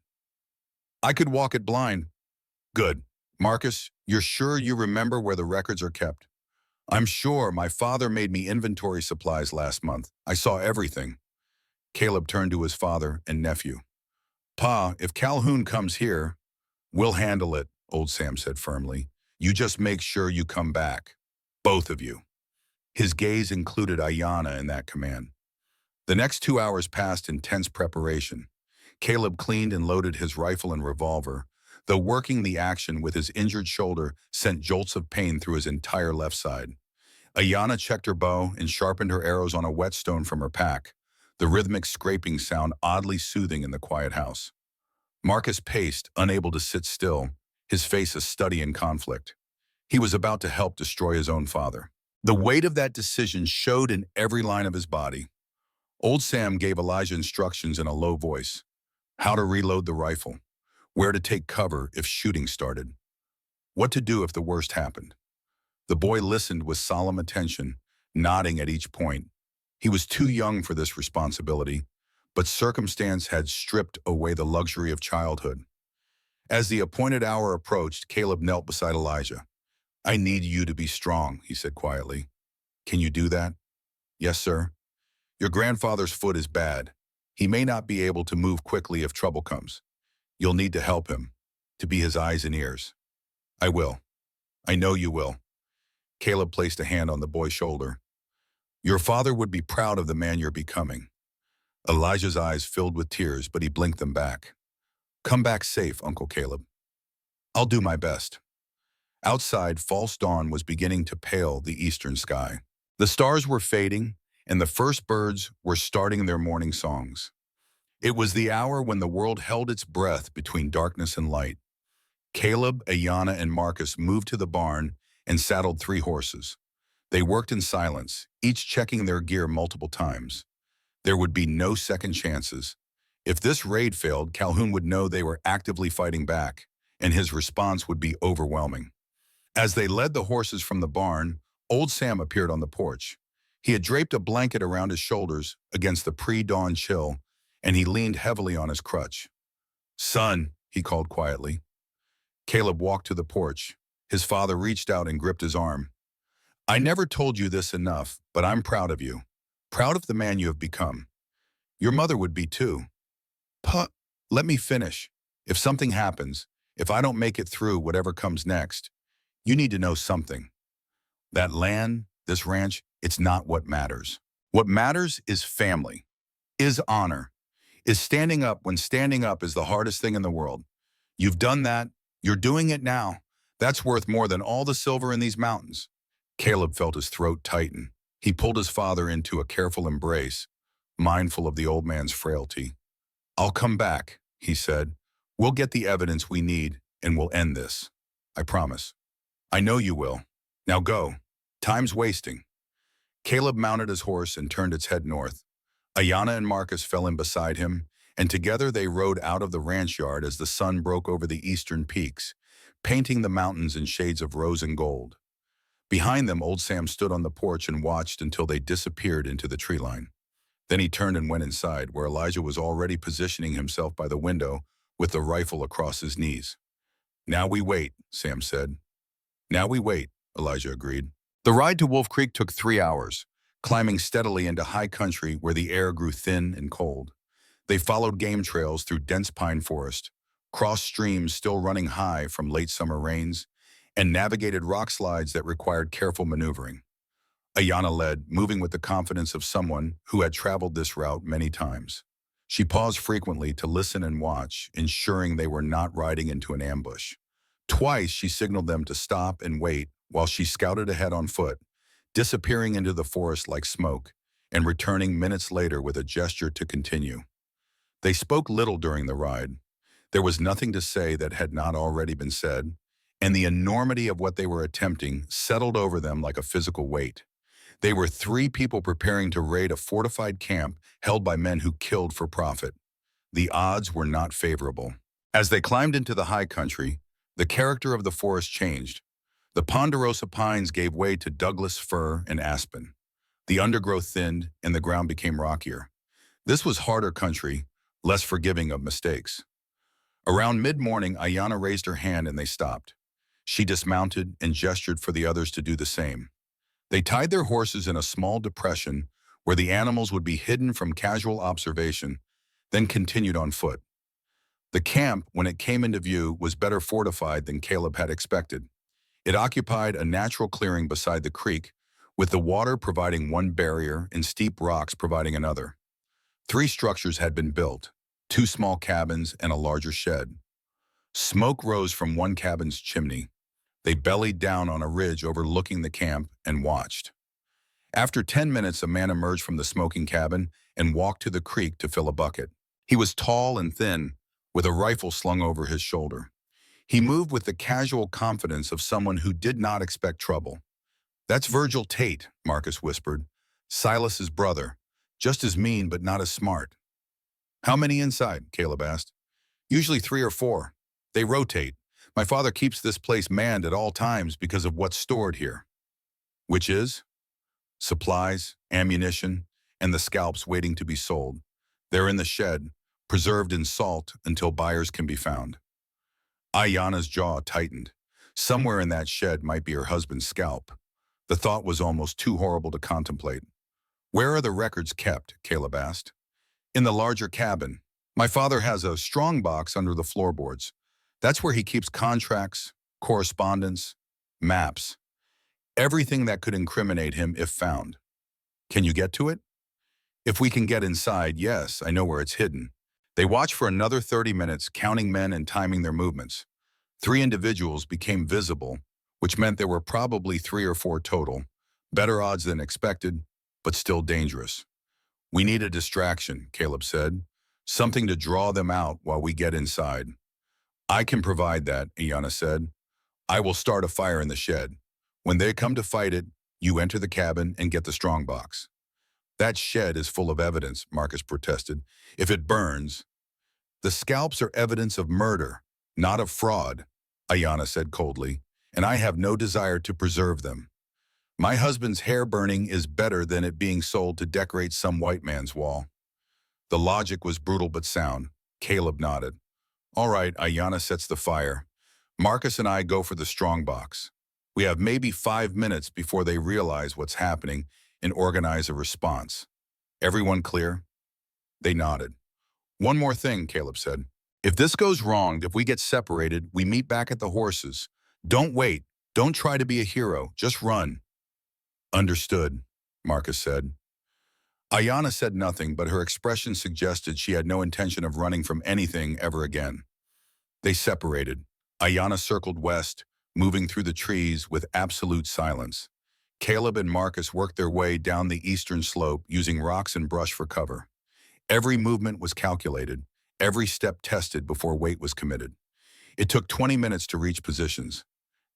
I could walk it blind. Good. Marcus, you're sure you remember where the records are kept? I'm sure. My father made me inventory supplies last month. I saw everything. Caleb turned to his father and nephew. Pa, if Calhoun comes here, we'll handle it, old Sam said firmly. You just make sure you come back. Both of you. His gaze included Ayanna in that command. The next 2 hours passed in tense preparation. Caleb cleaned and loaded his rifle and revolver, though working the action with his injured shoulder sent jolts of pain through his entire left side. Ayanna checked her bow and sharpened her arrows on a whetstone from her pack, the rhythmic scraping sound oddly soothing in the quiet house. Marcus paced, unable to sit still, his face a study in conflict. He was about to help destroy his own father. The weight of that decision showed in every line of his body. Old Sam gave Elijah instructions in a low voice. How to reload the rifle, where to take cover if shooting started, what to do if the worst happened. The boy listened with solemn attention, nodding at each point. He was too young for this responsibility, but circumstance had stripped away the luxury of childhood. As the appointed hour approached, Caleb knelt beside Elijah. I need you to be strong, he said quietly. Can you do that? Yes, sir. Your grandfather's foot is bad. He may not be able to move quickly if trouble comes. You'll need to help him, to be his eyes and ears. I will. I know you will. Caleb placed a hand on the boy's shoulder. Your father would be proud of the man you're becoming. Elijah's eyes filled with tears, but he blinked them back. Come back safe, Uncle Caleb. I'll do my best. Outside, false dawn was beginning to pale the eastern sky. The stars were fading, and the first birds were starting their morning songs. It was the hour when the world held its breath between darkness and light. Caleb, Ayanna, and Marcus moved to the barn and saddled 3 horses. They worked in silence, each checking their gear multiple times. There would be no second chances. If this raid failed, Calhoun would know they were actively fighting back, and his response would be overwhelming. As they led the horses from the barn, old Sam appeared on the porch. He had draped a blanket around his shoulders against the pre-dawn chill, and he leaned heavily on his crutch. Son, he called quietly. Caleb walked to the porch. His father reached out and gripped his arm. I never told you this enough, but I'm proud of you. Proud of the man you have become. Your mother would be too. Let me finish. If something happens, if I don't make it through whatever comes next, you need to know something. That land, this ranch, it's not what matters. What matters is family, is honor, is standing up when standing up is the hardest thing in the world. You've done that. You're doing it now. That's worth more than all the silver in these mountains. Caleb felt his throat tighten. He pulled his father into a careful embrace, mindful of the old man's frailty. I'll come back, he said. We'll get the evidence we need, and we'll end this. I promise. I know you will. Now go. Time's wasting. Caleb mounted his horse and turned its head north. Ayanna and Marcus fell in beside him, and together they rode out of the ranch yard as the sun broke over the eastern peaks, painting the mountains in shades of rose and gold. Behind them, old Sam stood on the porch and watched until they disappeared into the tree line. Then he turned and went inside, where Elijah was already positioning himself by the window with the rifle across his knees. "Now we wait," Sam said. "Now we wait," Elijah agreed. The ride to Wolf Creek took 3 hours, climbing steadily into high country where the air grew thin and cold. They followed game trails through dense pine forest, crossed streams still running high from late summer rains, and navigated rock slides that required careful maneuvering. Ayana led, moving with the confidence of someone who had traveled this route many times. She paused frequently to listen and watch, ensuring they were not riding into an ambush. Twice, she signaled them to stop and wait while she scouted ahead on foot, disappearing into the forest like smoke and returning minutes later with a gesture to continue. They spoke little during the ride. There was nothing to say that had not already been said, and the enormity of what they were attempting settled over them like a physical weight. They were 3 people preparing to raid a fortified camp held by men who killed for profit. The odds were not favorable. As they climbed into the high country, the character of the forest changed. The ponderosa pines gave way to Douglas fir and aspen. The undergrowth thinned and the ground became rockier. This was harder country, less forgiving of mistakes. Around mid-morning, Ayana raised her hand and they stopped. She dismounted and gestured for the others to do the same. They tied their horses in a small depression where the animals would be hidden from casual observation, then continued on foot. The camp, when it came into view, was better fortified than Caleb had expected. It occupied a natural clearing beside the creek, with the water providing one barrier and steep rocks providing another. 3 structures had been built, 2 small cabins and a larger shed. Smoke rose from one cabin's chimney. They bellied down on a ridge overlooking the camp and watched. After 10 minutes, a man emerged from the smoking cabin and walked to the creek to fill a bucket. He was tall and thin, with a rifle slung over his shoulder. He moved with the casual confidence of someone who did not expect trouble. "That's Virgil Tate," Marcus whispered. "Silas's brother. Just as mean, but not as smart." "How many inside?" Caleb asked. "Usually 3 or 4. They rotate. My father keeps this place manned at all times because of what's stored here." "Which is?" "Supplies, ammunition, and the scalps waiting to be sold. They're in the shed, preserved in salt until buyers can be found." Ayana's jaw tightened. Somewhere in that shed might be her husband's scalp. The thought was almost too horrible to contemplate. "Where are the records kept?" Caleb asked. "In the larger cabin. My father has a strong box under the floorboards. That's where he keeps contracts, correspondence, maps. Everything that could incriminate him if found." "Can you get to it?" "If we can get inside, yes, I know where it's hidden." They watched for another 30 minutes, counting men and timing their movements. 3 individuals became visible, which meant there were probably 3 or 4 total. Better odds than expected, but still dangerous. "We need a distraction," Caleb said. "Something to draw them out while we get inside." "I can provide that," Ayana said. "I will start a fire in the shed. When they come to fight it, you enter the cabin and get the strongbox." "That shed is full of evidence," Marcus protested. "If it burns—" "The scalps are evidence of murder, not of fraud," Ayana said coldly, "and I have no desire to preserve them. My husband's hair burning is better than it being sold to decorate some white man's wall." The logic was brutal but sound. Caleb nodded. "All right," Ayana sets the fire. "Marcus and I go for the strongbox. We have maybe 5 minutes before they realize what's happening and organize a response. Everyone clear?" They nodded. "One more thing," Caleb said. "If this goes wrong, if we get separated, we meet back at the horses. Don't wait. Don't try to be a hero. Just run." "Understood," Marcus said. Ayana said nothing, but her expression suggested she had no intention of running from anything ever again. They separated. Ayana circled west, moving through the trees with absolute silence. Caleb and Marcus worked their way down the eastern slope using rocks and brush for cover. Every movement was calculated, every step tested before weight was committed. It took 20 minutes to reach positions.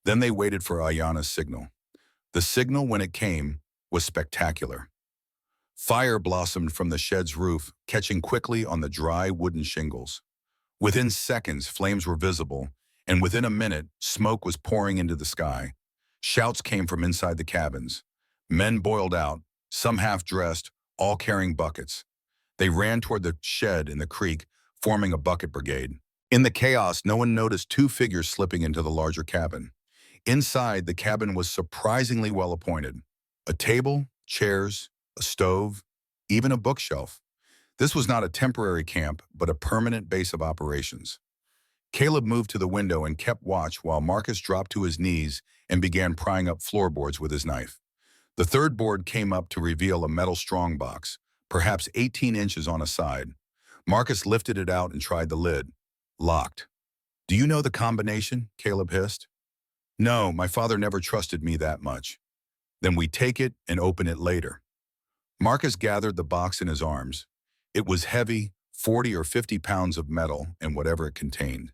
Then they waited for Ayana's signal. The signal, when it came, was spectacular. Fire blossomed from the shed's roof, catching quickly on the dry wooden shingles. Within seconds, flames were visible, and within a minute, smoke was pouring into the sky. Shouts came from inside the cabins. Men boiled out, some half-dressed, all carrying buckets. They ran toward the shed in the creek, forming a bucket brigade. In the chaos, no one noticed two figures slipping into the larger cabin. Inside, the cabin was surprisingly well appointed. A table, chairs, a stove, even a bookshelf. This was not a temporary camp, but a permanent base of operations. Caleb moved to the window and kept watch while Marcus dropped to his knees and began prying up floorboards with his knife. The third board came up to reveal a metal strongbox, perhaps 18 inches on a side. Marcus lifted it out and tried the lid. Locked. "Do you know the combination?" Caleb hissed. "No, my father never trusted me that much." "Then we take it and open it later." Marcus gathered the box in his arms. It was heavy, 40 or 50 pounds of metal and whatever it contained.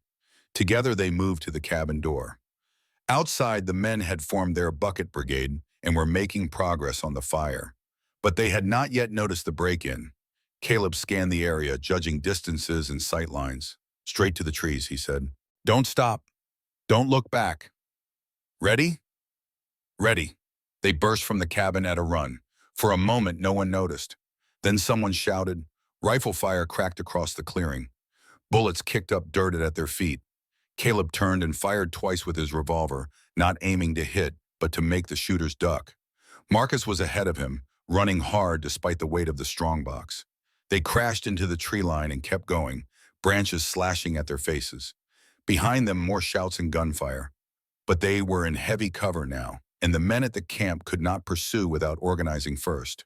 Together they moved to the cabin door. Outside, the men had formed their bucket brigade and were making progress on the fire. But they had not yet noticed the break-in. Caleb scanned the area, judging distances and sight lines. "Straight to the trees," he said. "Don't stop. Don't look back. Ready?" "Ready." They burst from the cabin at a run. For a moment, no one noticed. Then someone shouted. Rifle fire cracked across the clearing. Bullets kicked up dirt at their feet. Caleb turned and fired twice with his revolver, not aiming to hit, but to make the shooters duck. Marcus was ahead of him, running hard despite the weight of the strongbox. They crashed into the tree line and kept going, branches slashing at their faces. Behind them, more shouts and gunfire. But they were in heavy cover now, and the men at the camp could not pursue without organizing first.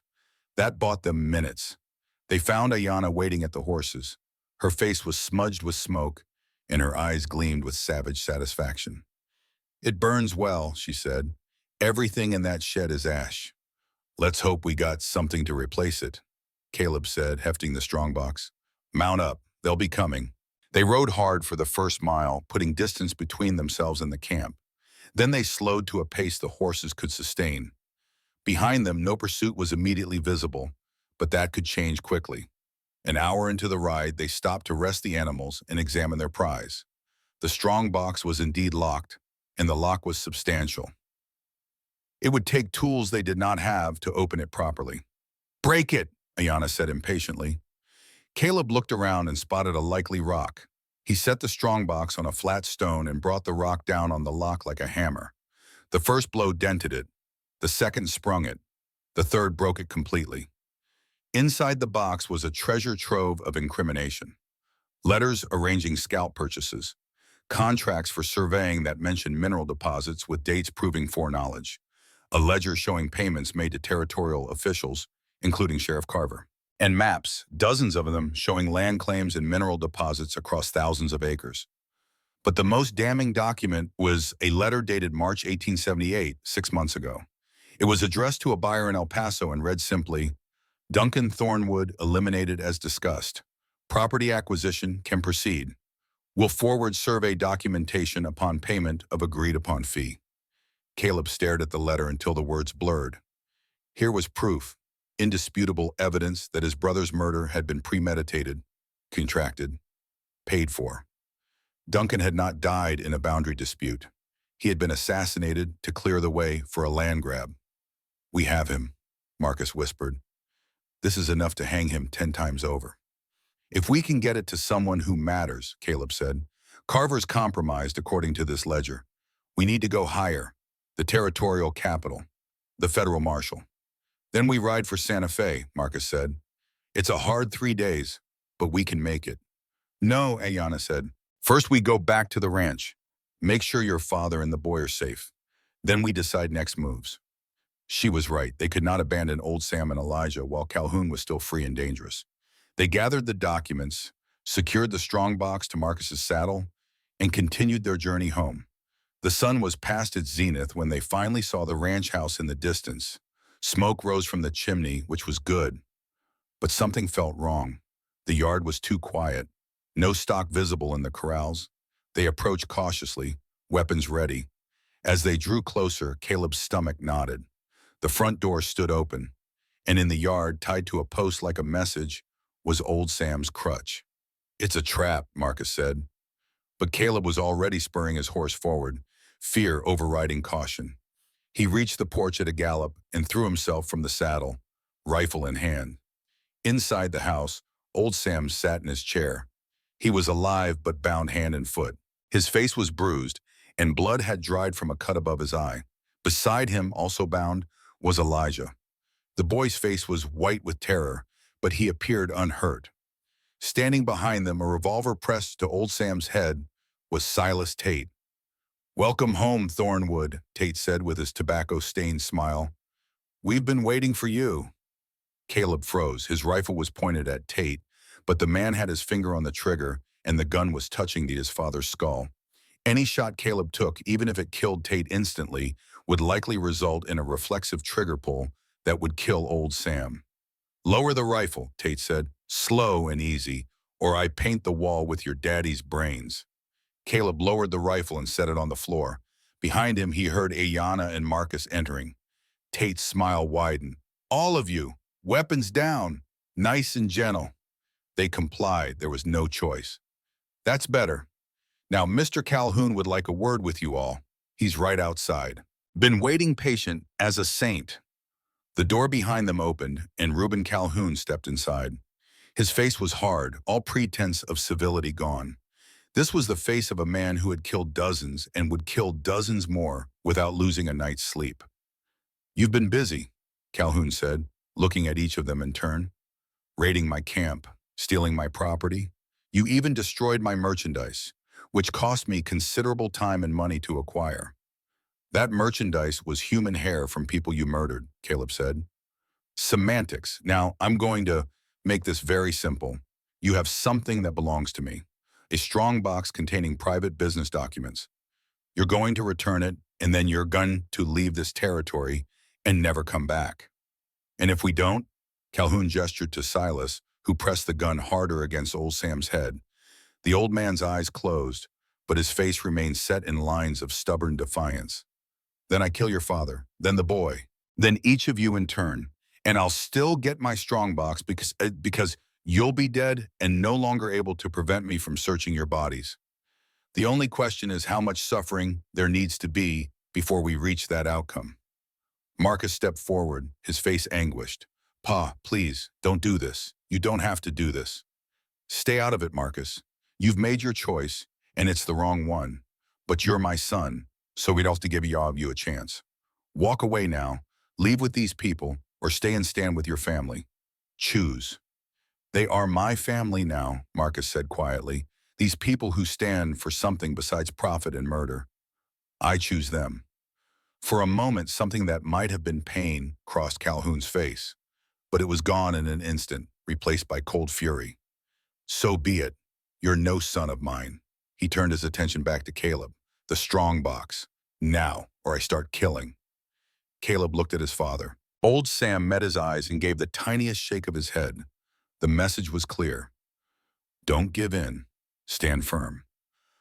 That bought them minutes. They found Ayanna waiting at the horses. Her face was smudged with smoke, and her eyes gleamed with savage satisfaction. "It burns well," she said. "Everything in that shed is ash." "Let's hope we got something to replace it," Caleb said, hefting the strongbox. "Mount up. They'll be coming." They rode hard for the first mile, putting distance between themselves and the camp. Then they slowed to a pace the horses could sustain. Behind them, no pursuit was immediately visible, but that could change quickly. An hour into the ride, they stopped to rest the animals and examine their prize. The strong box was indeed locked, and the lock was substantial. It would take tools they did not have to open it properly. "Break it," Ayanna said impatiently. Caleb looked around and spotted a likely rock. He set the strongbox on a flat stone and brought the rock down on the lock like a hammer. The first blow dented it. The second sprung it. The third broke it completely. Inside the box was a treasure trove of incrimination. Letters arranging scalp purchases. Contracts for surveying that mentioned mineral deposits with dates proving foreknowledge. A ledger showing payments made to territorial officials, including Sheriff Carver. And maps, dozens of them, showing land claims and mineral deposits across thousands of acres. But the most damning document was a letter dated March 1878, 6 months ago. It was addressed to a buyer in El Paso and read simply, "Duncan Thornwood eliminated as discussed. Property acquisition can proceed. Will forward survey documentation upon payment of agreed-upon fee." Caleb stared at the letter until the words blurred. Here was proof, indisputable evidence that his brother's murder had been premeditated, contracted, paid for. Duncan had not died in a boundary dispute. He had been assassinated to clear the way for a land grab. "We have him," Marcus whispered. "This is enough to hang him 10 times over." "If we can get it to someone who matters," Caleb said. "Carver's compromised according to this ledger. We need to go higher, the territorial capital, the federal marshal. Then we ride for Santa Fe," Marcus said. "It's a hard 3 days, but we can make it." "No," Ayanna said. "First we go back to the ranch. Make sure your father and the boy are safe. Then we decide next moves." She was right. They could not abandon old Sam and Elijah while Calhoun was still free and dangerous. They gathered the documents, secured the strongbox to Marcus's saddle, and continued their journey home. The sun was past its zenith when they finally saw the ranch house in the distance. Smoke rose from the chimney, which was good. But something felt wrong. The yard was too quiet. No stock visible in the corrals. They approached cautiously, weapons ready. As they drew closer, Caleb's stomach knotted. The front door stood open, and in the yard, tied to a post like a message, was old Sam's crutch. "It's a trap," Marcus said. But Caleb was already spurring his horse forward, fear overriding caution. He reached the porch at a gallop and threw himself from the saddle, rifle in hand. Inside the house, old Sam sat in his chair. He was alive but bound hand and foot. His face was bruised, and blood had dried from a cut above his eye. Beside him, also bound, was Elijah. The boy's face was white with terror, but he appeared unhurt. Standing behind them, a revolver pressed to old Sam's head, was Silas Tate. "Welcome home, Thornwood," Tate said with his tobacco-stained smile. "We've been waiting for you." Caleb froze. His rifle was pointed at Tate, but the man had his finger on the trigger, and the gun was touching his father's skull. Any shot Caleb took, even if it killed Tate instantly, would likely result in a reflexive trigger pull that would kill old Sam. "Lower the rifle," Tate said, "slow and easy, or I paint the wall with your daddy's brains." Caleb lowered the rifle and set it on the floor. Behind him, he heard Ayanna and Marcus entering. Tate's smile widened. "All of you, weapons down, nice and gentle." They complied. There was no choice. "That's better. Now, Mr. Calhoun would like a word with you all. He's right outside." "Been waiting patient as a saint." The door behind them opened, and Reuben Calhoun stepped inside. His face was hard, all pretense of civility gone. This was the face of a man who had killed dozens and would kill dozens more without losing a night's sleep. "You've been busy," Calhoun said, looking at each of them in turn. "Raiding my camp, stealing my property. You even destroyed my merchandise, which cost me considerable time and money to acquire." "That merchandise was human hair from people you murdered," Caleb said. "Semantics. Now, I'm going to make this very simple. You have something that belongs to me, a strong box containing private business documents. You're going to return it, and then you're going to leave this territory and never come back. And if we don't," Calhoun gestured to Silas, who pressed the gun harder against old Sam's head. The old man's eyes closed, but his face remained set in lines of stubborn defiance. "Then I kill your father, then the boy, then each of you in turn, and I'll still get my strongbox because you'll be dead and no longer able to prevent me from searching your bodies. The only question is how much suffering there needs to be before we reach that outcome." Marcus stepped forward, his face anguished. "Pa, please, don't do this. You don't have to do this." "Stay out of it, Marcus. You've made your choice, and it's the wrong one. But you're my son, so we'd have to give you a chance. Walk away now, leave with these people, or stay and stand with your family. Choose." "They are my family now," Marcus said quietly. "These people who stand for something besides profit and murder. I choose them." For a moment, something that might have been pain crossed Calhoun's face, but it was gone in an instant, replaced by cold fury. "So be it. You're no son of mine." He turned his attention back to Caleb. "The strong box. Now, or I start killing." Caleb looked at his father. Old Sam met his eyes and gave the tiniest shake of his head. The message was clear. Don't give in. Stand firm.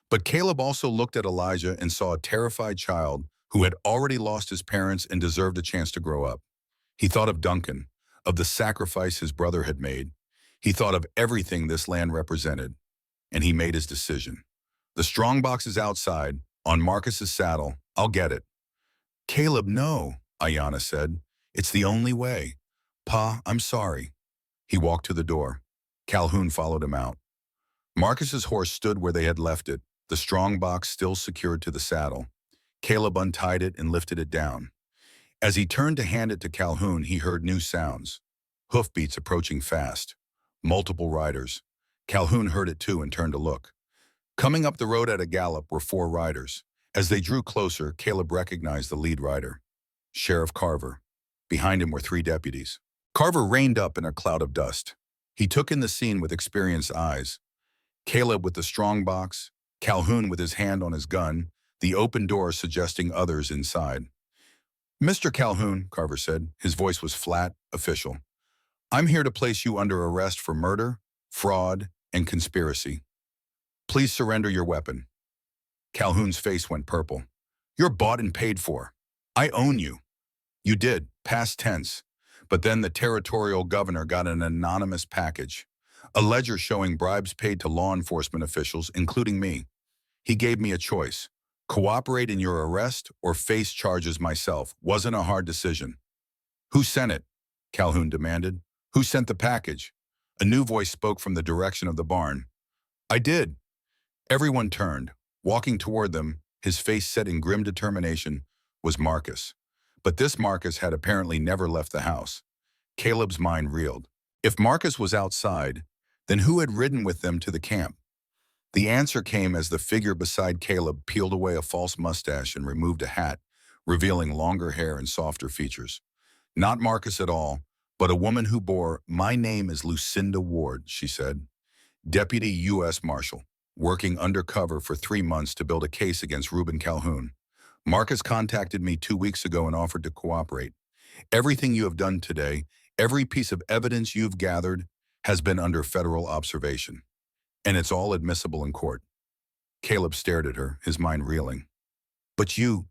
But Caleb also looked at Elijah and saw a terrified child who had already lost his parents and deserved a chance to grow up. He thought of Duncan, of the sacrifice his brother had made. He thought of everything this land represented, and he made his decision. "The strong box is outside, on Marcus's saddle. I'll get it." "Caleb, no," Ayanna said. "It's the only way. Pa, I'm sorry." He walked to the door. Calhoun followed him out. Marcus's horse stood where they had left it, the strong box still secured to the saddle. Caleb untied it and lifted it down. As he turned to hand it to Calhoun, he heard new sounds. Hoofbeats approaching fast. Multiple riders. Calhoun heard it too and turned to look. Coming up the road at a gallop were 4 riders. As they drew closer, Caleb recognized the lead rider, Sheriff Carver. Behind him were 3 deputies. Carver reined up in a cloud of dust. He took in the scene with experienced eyes. Caleb with the strong box, Calhoun with his hand on his gun, the open door suggesting others inside. "Mr. Calhoun," Carver said, his voice was flat, official. "I'm here to place you under arrest for murder, fraud, and conspiracy. Please surrender your weapon." Calhoun's face went purple. "You're bought and paid for. I own you." "You did, past tense. But then the territorial governor got an anonymous package, a ledger showing bribes paid to law enforcement officials, including me. He gave me a choice. Cooperate in your arrest or face charges myself. Wasn't a hard decision." "Who sent it?" Calhoun demanded. Who sent the package? A new voice spoke from the direction of the barn. I did. Everyone turned. Walking toward them, his face set in grim determination, was Marcus. But this Marcus had apparently never left the house. Caleb's mind reeled. If Marcus was outside, then who had ridden with them to the camp? The answer came as the figure beside Caleb peeled away a false mustache and removed a hat, revealing longer hair and softer features. Not Marcus at all, but a woman who bore, "My name is Lucinda Ward," she said. Deputy U.S. Marshal, working undercover for 3 months to build a case against Reuben Calhoun. Marcus contacted me 2 weeks ago and offered to cooperate. Everything you have done today, every piece of evidence you've gathered, has been under federal observation. And it's all admissible in court. Caleb stared at her, his mind reeling. But you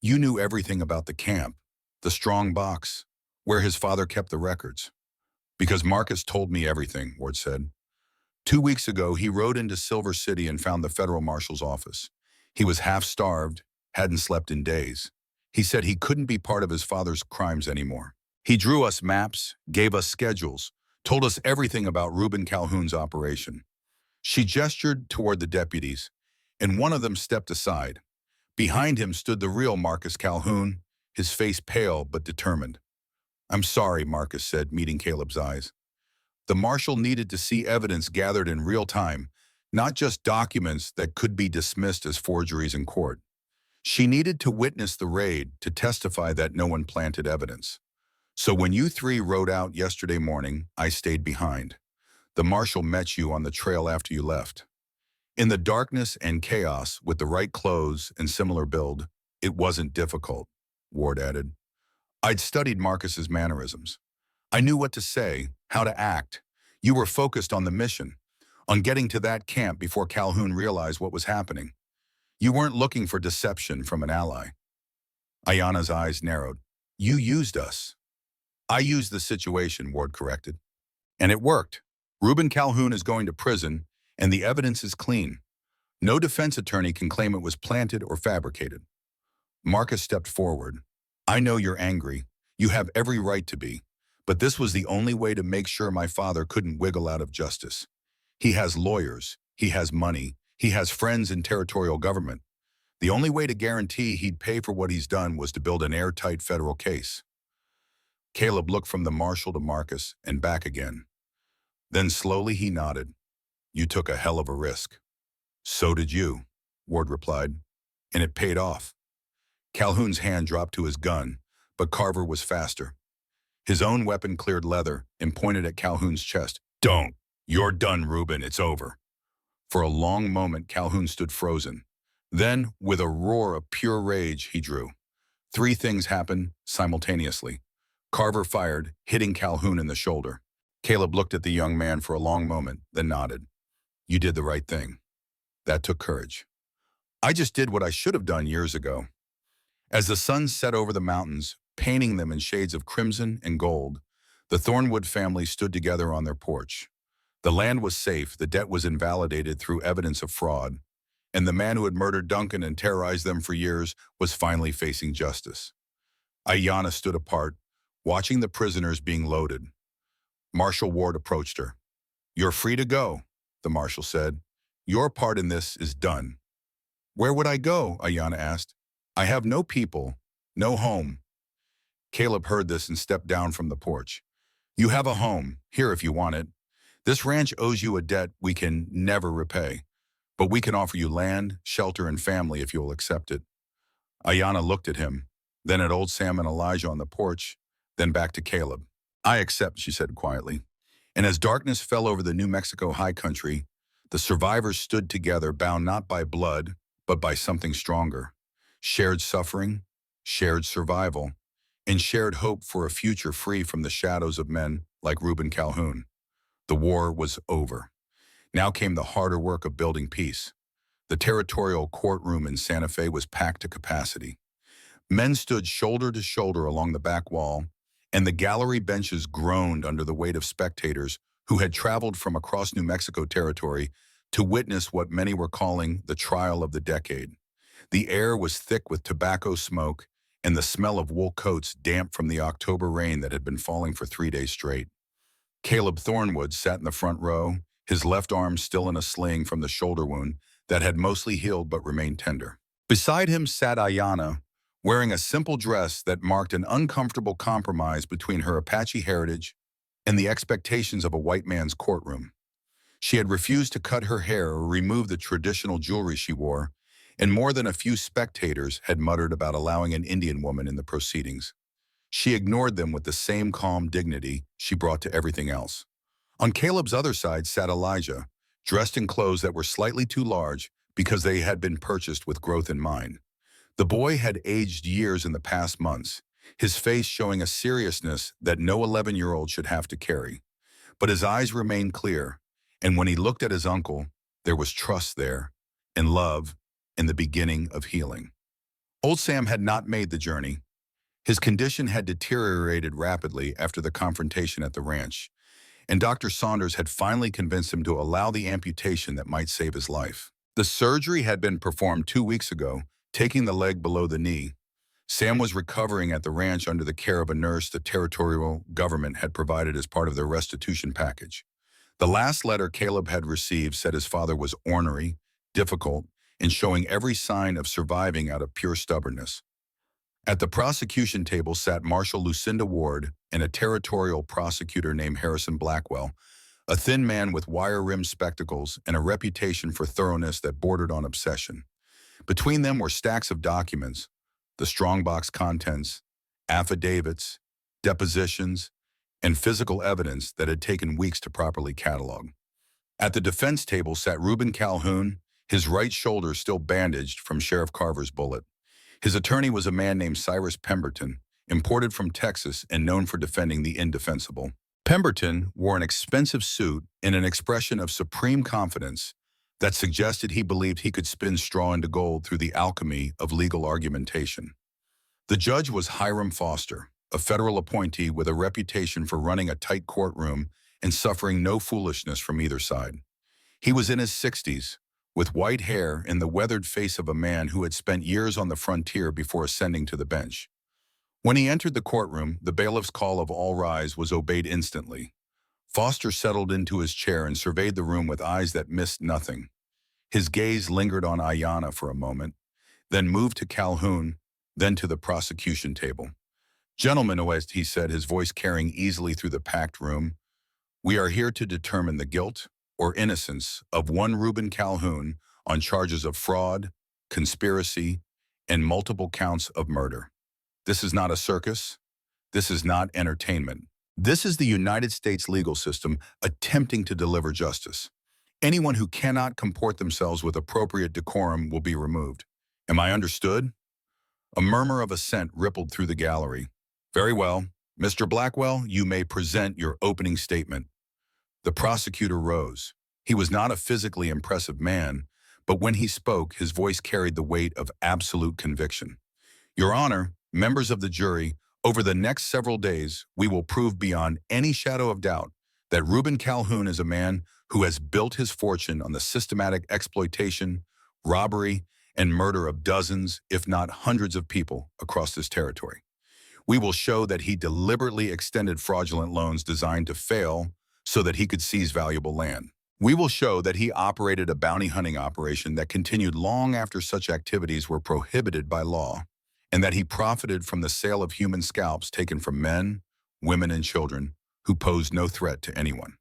knew everything about the camp, the strong box, where his father kept the records. Because Marcus told me everything, Ward said. 2 weeks ago, he rode into Silver City and found the federal marshal's office. He was half-starved, hadn't slept in days. He said he couldn't be part of his father's crimes anymore. He drew us maps, gave us schedules, told us everything about Reuben Calhoun's operation. She gestured toward the deputies, and one of them stepped aside. Behind him stood the real Marcus Calhoun, his face pale but determined. I'm sorry, Marcus said, meeting Caleb's eyes. The marshal needed to see evidence gathered in real time, not just documents that could be dismissed as forgeries in court. She needed to witness the raid to testify that no one planted evidence. So when you 3 rode out yesterday morning, I stayed behind. The marshal met you on the trail after you left. In the darkness and chaos, with the right clothes and similar build, it wasn't difficult, Ward added. I'd studied Marcus's mannerisms. I knew what to say, how to act. You were focused on the mission, on getting to that camp before Calhoun realized what was happening. You weren't looking for deception from an ally. Ayanna's eyes narrowed. You used us. I used the situation, Ward corrected. And it worked. Reuben Calhoun is going to prison, and the evidence is clean. No defense attorney can claim it was planted or fabricated. Marcus stepped forward. I know you're angry. You have every right to be. But this was the only way to make sure my father couldn't wiggle out of justice. He has lawyers. He has money. He has friends in territorial government. The only way to guarantee he'd pay for what he's done was to build an airtight federal case. Caleb looked from the marshal to Marcus and back again. Then slowly he nodded. You took a hell of a risk. So did you, Ward replied, and it paid off. Calhoun's hand dropped to his gun, but Carver was faster. His own weapon cleared leather and pointed at Calhoun's chest. Don't. You're done, Reuben. It's over. For a long moment, Calhoun stood frozen. Then, with a roar of pure rage, he drew. 3 things happened simultaneously. Carver fired, hitting Calhoun in the shoulder. Caleb looked at the young man for a long moment, then nodded. You did the right thing. That took courage. I just did what I should have done years ago. As the sun set over the mountains, painting them in shades of crimson and gold, the Thornwood family stood together on their porch. The land was safe, the debt was invalidated through evidence of fraud, and the man who had murdered Duncan and terrorized them for years was finally facing justice. Ayanna stood apart, watching the prisoners being loaded. Marshal Ward approached her. You're free to go, the marshal said. Your part in this is done. Where would I go? Ayanna asked. I have no people, no home. Caleb heard this and stepped down from the porch. You have a home, here if you want it. This ranch owes you a debt we can never repay, but we can offer you land, shelter, and family if you'll accept it. Ayanna looked at him, then at old Sam and Elijah on the porch, then back to Caleb. I accept, she said quietly. And as darkness fell over the New Mexico high country, the survivors stood together, bound not by blood, but by something stronger. Shared suffering, shared survival, and shared hope for a future free from the shadows of men like Reuben Calhoun. The war was over. Now came the harder work of building peace. The territorial courtroom in Santa Fe was packed to capacity. Men stood shoulder to shoulder along the back wall, and the gallery benches groaned under the weight of spectators who had traveled from across New Mexico territory to witness what many were calling the trial of the decade. The air was thick with tobacco smoke, and the smell of wool coats damp from the October rain that had been falling for 3 days straight. Caleb Thornwood sat in the front row, his left arm still in a sling from the shoulder wound that had mostly healed but remained tender. Beside him sat Ayanna, wearing a simple dress that marked an uncomfortable compromise between her Apache heritage and the expectations of a white man's courtroom. She had refused to cut her hair or remove the traditional jewelry she wore, and more than a few spectators had muttered about allowing an Indian woman in the proceedings. She ignored them with the same calm dignity she brought to everything else. On Caleb's other side sat Elijah, dressed in clothes that were slightly too large because they had been purchased with growth in mind. The boy had aged years in the past months, his face showing a seriousness that no 11-year-old should have to carry. But his eyes remained clear, and when he looked at his uncle, there was trust there, and love, and the beginning of healing. Old Sam had not made the journey. His condition had deteriorated rapidly after the confrontation at the ranch, and Dr. Saunders had finally convinced him to allow the amputation that might save his life. The surgery had been performed 2 weeks ago, taking the leg below the knee. Sam was recovering at the ranch under the care of a nurse the territorial government had provided as part of their restitution package. The last letter Caleb had received said his father was ornery, difficult, and showing every sign of surviving out of pure stubbornness. At the prosecution table sat Marshal Lucinda Ward and a territorial prosecutor named Harrison Blackwell, a thin man with wire-rimmed spectacles and a reputation for thoroughness that bordered on obsession. Between them were stacks of documents, the strongbox contents, affidavits, depositions, and physical evidence that had taken weeks to properly catalog. At the defense table sat Reuben Calhoun, his right shoulder still bandaged from Sheriff Carver's bullet. His attorney was a man named Cyrus Pemberton, imported from Texas and known for defending the indefensible. Pemberton wore an expensive suit and an expression of supreme confidence that suggested he believed he could spin straw into gold through the alchemy of legal argumentation. The judge was Hiram Foster, a federal appointee with a reputation for running a tight courtroom and suffering no foolishness from either side. He was in his 60s, with white hair and the weathered face of a man who had spent years on the frontier before ascending to the bench. When he entered the courtroom, the bailiff's call of all rise was obeyed instantly. Foster settled into his chair and surveyed the room with eyes that missed nothing. His gaze lingered on Ayanna for a moment, then moved to Calhoun, then to the prosecution table. "Gentlemen," he said, his voice carrying easily through the packed room, "we are here to determine the guilt or innocence of one Reuben Calhoun on charges of fraud, conspiracy, and multiple counts of murder. This is not a circus. This is not entertainment. This is the United States legal system attempting to deliver justice. Anyone who cannot comport themselves with appropriate decorum will be removed. Am I understood?" A murmur of assent rippled through the gallery. "Very well. Mr. Blackwell, you may present your opening statement." The prosecutor rose. He was not a physically impressive man, but when he spoke, his voice carried the weight of absolute conviction. "Your Honor, members of the jury, over the next several days, we will prove beyond any shadow of doubt that Reuben Calhoun is a man who has built his fortune on the systematic exploitation, robbery, and murder of dozens, if not hundreds of people across this territory. We will show that he deliberately extended fraudulent loans designed to fail so that he could seize valuable land. We will show that he operated a bounty hunting operation that continued long after such activities were prohibited by law, and that he profited from the sale of human scalps taken from men, women, and children who posed no threat to anyone.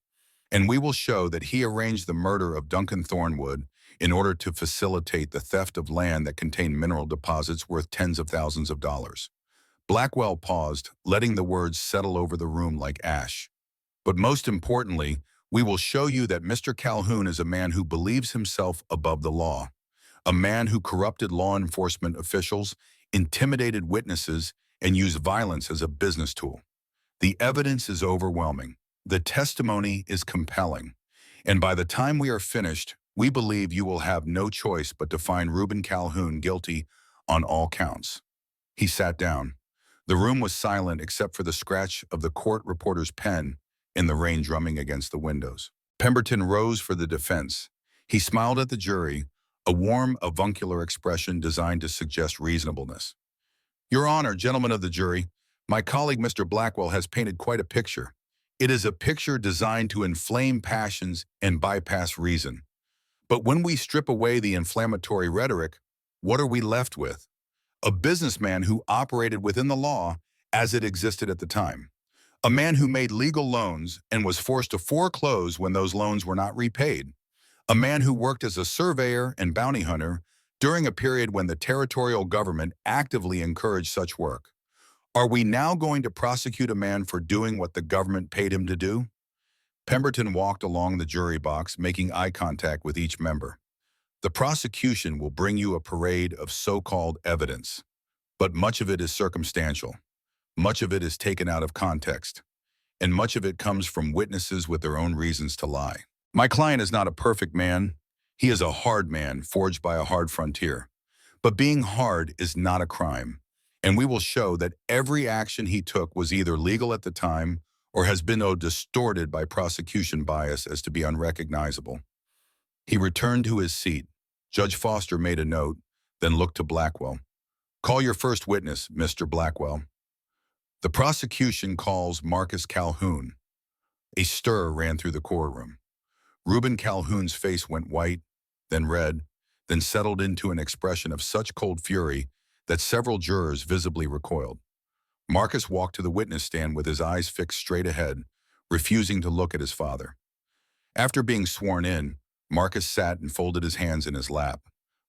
And we will show that he arranged the murder of Duncan Thornwood in order to facilitate the theft of land that contained mineral deposits worth tens of thousands of dollars." Blackwell paused, letting the words settle over the room like ash. "But most importantly, we will show you that Mr. Calhoun is a man who believes himself above the law, a man who corrupted law enforcement officials, intimidated witnesses, and used violence as a business tool. The evidence is overwhelming. The testimony is compelling. And by the time we are finished, we believe you will have no choice but to find Reuben Calhoun guilty on all counts." He sat down. The room was silent except for the scratch of the court reporter's pen and the rain drumming against the windows. Pemberton rose for the defense. He smiled at the jury, a warm, avuncular expression designed to suggest reasonableness. "Your Honor, gentlemen of the jury, my colleague Mr. Blackwell has painted quite a picture. It is a picture designed to inflame passions and bypass reason. But when we strip away the inflammatory rhetoric, what are we left with? A businessman who operated within the law as it existed at the time. A man who made legal loans and was forced to foreclose when those loans were not repaid. A man who worked as a surveyor and bounty hunter during a period when the territorial government actively encouraged such work. Are we now going to prosecute a man for doing what the government paid him to do? Pemberton walked along the jury box, making eye contact with each member. The prosecution will bring you a parade of so-called evidence, but much of it is circumstantial. Much of it is taken out of context, and much of it comes from witnesses with their own reasons to lie. My client is not a perfect man. He is a hard man forged by a hard frontier. But being hard is not a crime, and we will show that every action he took was either legal at the time or has been so distorted by prosecution bias as to be unrecognizable. He returned to his seat. Judge Foster made a note, then looked to Blackwell. Call your first witness, Mr. Blackwell. The prosecution calls Marcus Calhoun. A stir ran through the courtroom. Reuben Calhoun's face went white, then red, then settled into an expression of such cold fury that several jurors visibly recoiled. Marcus walked to the witness stand with his eyes fixed straight ahead, refusing to look at his father. After being sworn in, Marcus sat and folded his hands in his lap.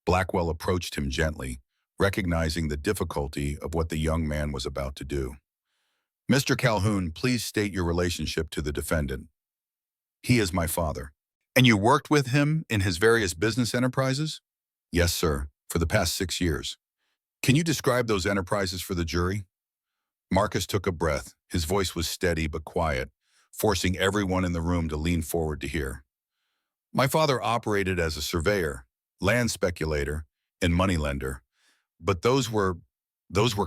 Blackwell approached him gently, recognizing the difficulty of what the young man was about to do. Mr. Calhoun, please state your relationship to the defendant. He is my father. And you worked with him in his various business enterprises? Yes, sir, for the past 6 years. Can you describe those enterprises for the jury? Marcus took a breath. His voice was steady but quiet, forcing everyone in the room to lean forward to hear. My father operated as a surveyor, land speculator, and moneylender. But those were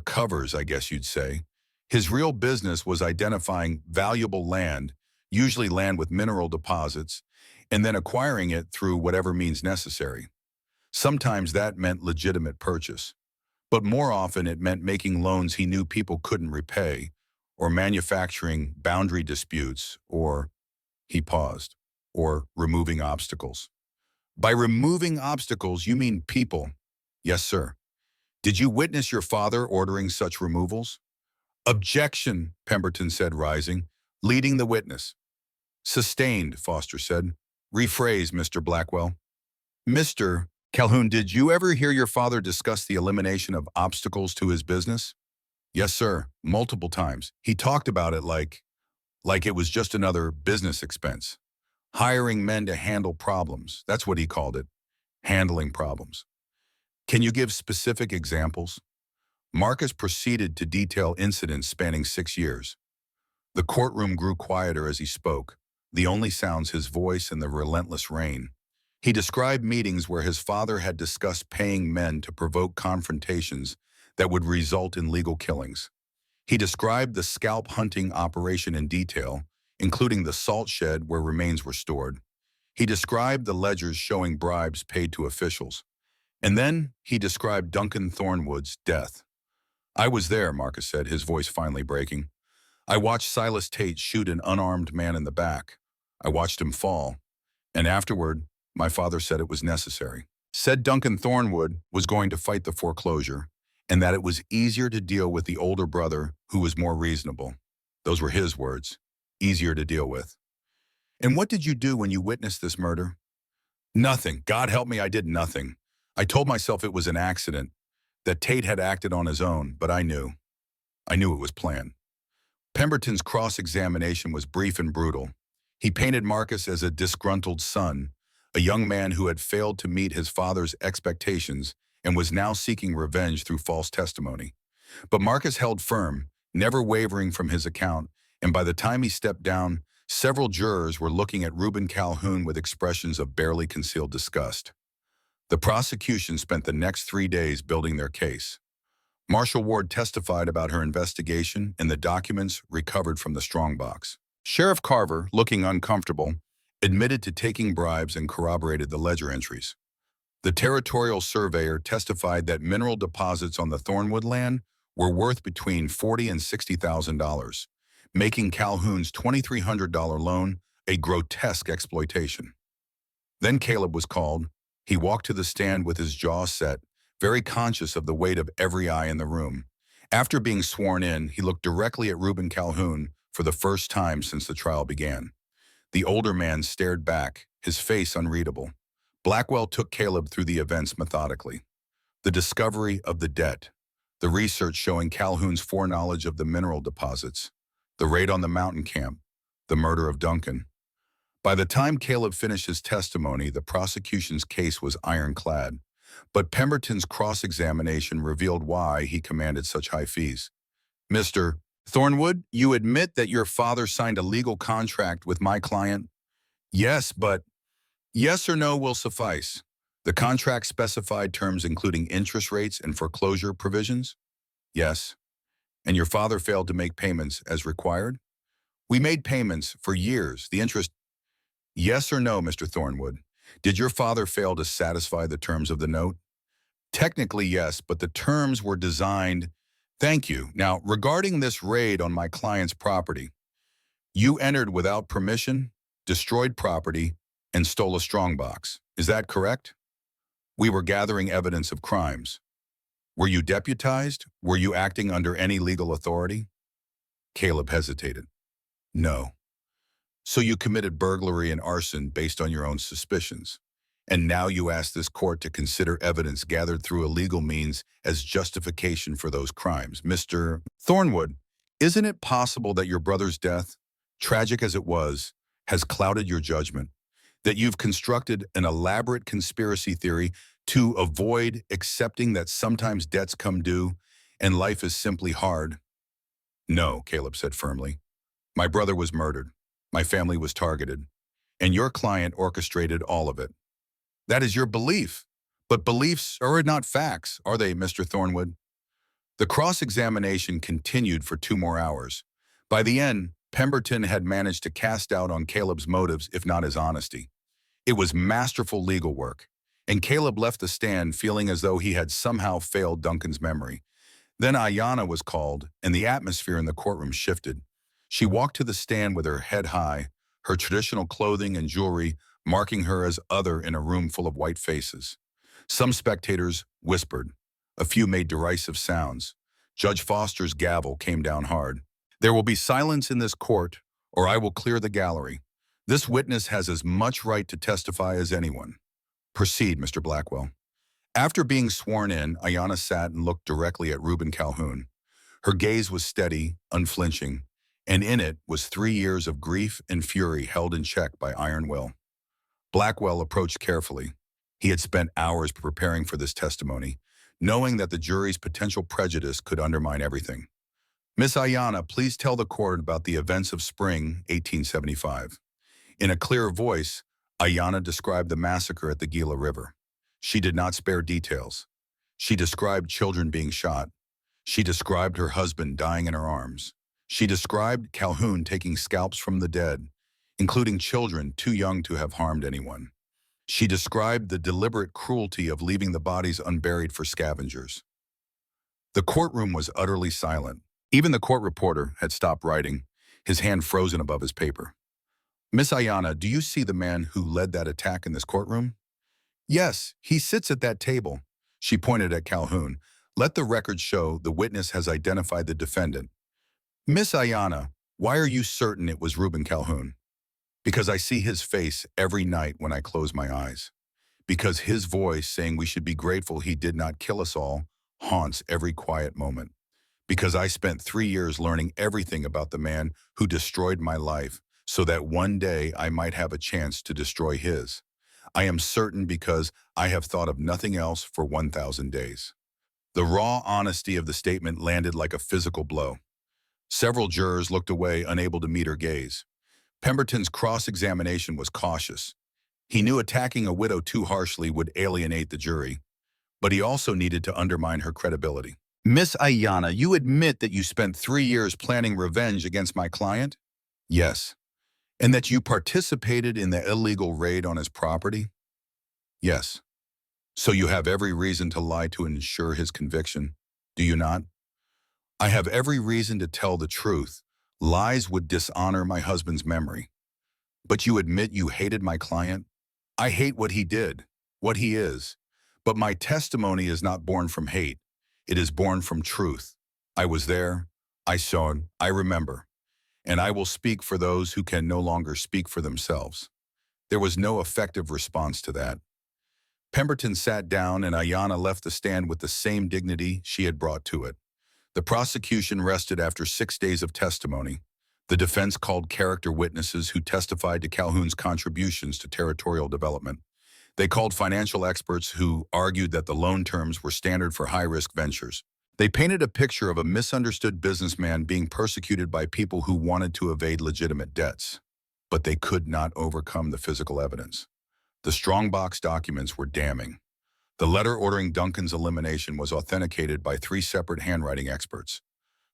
covers, I guess you'd say. His real business was identifying valuable land, usually land with mineral deposits, and then acquiring it through whatever means necessary. Sometimes that meant legitimate purchase, but more often it meant making loans he knew people couldn't repay, or manufacturing boundary disputes, he paused, or removing obstacles. By removing obstacles, you mean people? Yes, sir. Did you witness your father ordering such removals? Objection, Pemberton said, rising, leading the witness. Sustained, Foster said. Rephrase, Mr. Blackwell. Mr. Calhoun, did you ever hear your father discuss the elimination of obstacles to his business? Yes, sir, multiple times. He talked about it like it was just another business expense. Hiring men to handle problems, that's what he called it, handling problems. Can you give specific examples? Marcus proceeded to detail incidents spanning 6 years. The courtroom grew quieter as he spoke, the only sounds his voice and the relentless rain. He described meetings where his father had discussed paying men to provoke confrontations that would result in legal killings. He described the scalp hunting operation in detail, including the salt shed where remains were stored. He described the ledgers showing bribes paid to officials. And then he described Duncan Thornwood's death. I was there, Marcus said, his voice finally breaking. I watched Silas Tate shoot an unarmed man in the back. I watched him fall. And afterward, my father said it was necessary. Said Duncan Thornwood was going to fight the foreclosure, and that it was easier to deal with the older brother who was more reasonable. Those were his words. Easier to deal with. And what did you do when you witnessed this murder? Nothing. God help me, I did nothing. I told myself it was an accident, that Tate had acted on his own, but I knew. I knew it was planned. Pemberton's cross-examination was brief and brutal. He painted Marcus as a disgruntled son, a young man who had failed to meet his father's expectations and was now seeking revenge through false testimony. But Marcus held firm, never wavering from his account, and by the time he stepped down, several jurors were looking at Reuben Calhoun with expressions of barely concealed disgust. The prosecution spent the next 3 days building their case. Marshal Ward testified about her investigation and the documents recovered from the strongbox. Sheriff Carver, looking uncomfortable, admitted to taking bribes and corroborated the ledger entries. The territorial surveyor testified that mineral deposits on the Thornwood land were worth between $40,000 and $60,000, making Calhoun's $2,300 loan a grotesque exploitation. Then Caleb was called. He walked to the stand with his jaw set, very conscious of the weight of every eye in the room. After being sworn in, he looked directly at Reuben Calhoun for the first time since the trial began. The older man stared back, his face unreadable. Blackwell took Caleb through the events methodically. The discovery of the debt, the research showing Calhoun's foreknowledge of the mineral deposits, the raid on the mountain camp, the murder of Duncan. By the time Caleb finished his testimony, the prosecution's case was ironclad. But Pemberton's cross-examination revealed why he commanded such high fees. Mr. Thornwood, you admit that your father signed a legal contract with my client? Yes, but yes or no will suffice. The contract specified terms including interest rates and foreclosure provisions? Yes. And your father failed to make payments as required? We made payments for years. The interest... Yes or no, Mr. Thornwood? Did your father fail to satisfy the terms of the note? Technically, yes, but the terms were designed... Thank you. Now, regarding this raid on my client's property, you entered without permission, destroyed property, and stole a strongbox. Is that correct? We were gathering evidence of crimes. Were you deputized? Were you acting under any legal authority? Caleb hesitated. No. So you committed burglary and arson based on your own suspicions. And now you ask this court to consider evidence gathered through illegal means as justification for those crimes. Mr. Thornwood, isn't it possible that your brother's death, tragic as it was, has clouded your judgment? That you've constructed an elaborate conspiracy theory to avoid accepting that sometimes debts come due and life is simply hard? No, Caleb said firmly. My brother was murdered. My family was targeted. And your client orchestrated all of it. That is your belief. But beliefs are not facts, are they, Mr. Thornwood? The cross-examination continued for 2 more hours. By the end, Pemberton had managed to cast doubt on Caleb's motives, if not his honesty. It was masterful legal work, and Caleb left the stand feeling as though he had somehow failed Duncan's memory. Then Ayanna was called, and the atmosphere in the courtroom shifted. She walked to the stand with her head high, her traditional clothing and jewelry marking her as other in a room full of white faces. Some spectators whispered. A few made derisive sounds. Judge Foster's gavel came down hard. There will be silence in this court, or I will clear the gallery. This witness has as much right to testify as anyone. Proceed, Mr. Blackwell. After being sworn in, Ayanna sat and looked directly at Reuben Calhoun. Her gaze was steady, unflinching, and in it was 3 years of grief and fury held in check by iron will. Blackwell approached carefully. He had spent hours preparing for this testimony, knowing that the jury's potential prejudice could undermine everything. Miss Ayanna, please tell the court about the events of spring 1875. In a clear voice, Ayanna described the massacre at the Gila River. She did not spare details. She described children being shot. She described her husband dying in her arms. She described Calhoun taking scalps from the dead, including children too young to have harmed anyone. She described the deliberate cruelty of leaving the bodies unburied for scavengers. The courtroom was utterly silent. Even the court reporter had stopped writing, his hand frozen above his paper. Miss Ayanna, do you see the man who led that attack in this courtroom? Yes, he sits at that table. She pointed at Calhoun. Let the record show the witness has identified the defendant. Miss Ayanna, why are you certain it was Reuben Calhoun? Because I see his face every night when I close my eyes. Because his voice saying we should be grateful he did not kill us all haunts every quiet moment. Because I spent 3 years learning everything about the man who destroyed my life so that one day I might have a chance to destroy his. I am certain because I have thought of nothing else for 1,000 days. The raw honesty of the statement landed like a physical blow. Several jurors looked away, unable to meet her gaze. Pemberton's cross-examination was cautious. He knew attacking a widow too harshly would alienate the jury, but he also needed to undermine her credibility. Miss Ayanna, you admit that you spent 3 years planning revenge against my client? Yes. And that you participated in the illegal raid on his property? Yes. So you have every reason to lie to ensure his conviction, do you not? I have every reason to tell the truth, Lies would dishonor my husband's memory. But you admit you hated my client? I hate what he did, what he is. But my testimony is not born from hate. It is born from truth. I was there. I saw it. I remember. And I will speak for those who can no longer speak for themselves. There was no effective response to that. Pemberton sat down and Ayanna left the stand with the same dignity she had brought to it. The prosecution rested after 6 days of testimony. The defense called character witnesses who testified to Calhoun's contributions to territorial development. They called financial experts who argued that the loan terms were standard for high-risk ventures. They painted a picture of a misunderstood businessman being persecuted by people who wanted to evade legitimate debts. But they could not overcome the physical evidence. The strongbox documents were damning. The letter ordering Duncan's elimination was authenticated by 3 separate handwriting experts.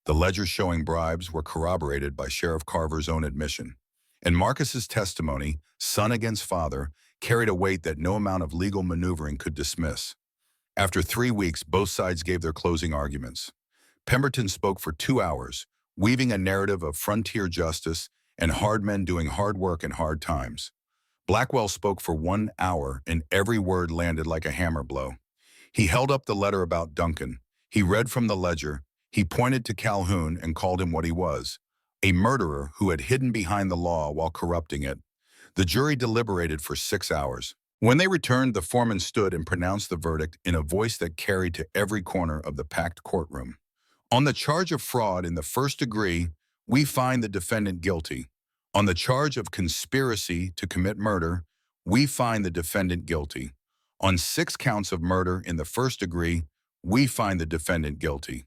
The ledgers showing bribes were corroborated by Sheriff Carver's own admission. And Marcus's testimony, son against father, carried a weight that no amount of legal maneuvering could dismiss. After 3 weeks, both sides gave their closing arguments. Pemberton spoke for 2 hours, weaving a narrative of frontier justice and hard men doing hard work in hard times. Blackwell spoke for 1 hour, and every word landed like a hammer blow. He held up the letter about Duncan. He read from the ledger. He pointed to Calhoun and called him what he was, a murderer who had hidden behind the law while corrupting it. The jury deliberated for 6 hours. When they returned, the foreman stood and pronounced the verdict in a voice that carried to every corner of the packed courtroom. On the charge of fraud in the first degree, we find the defendant guilty. On the charge of conspiracy to commit murder, we find the defendant guilty. On 6 counts of murder in the first degree, we find the defendant guilty.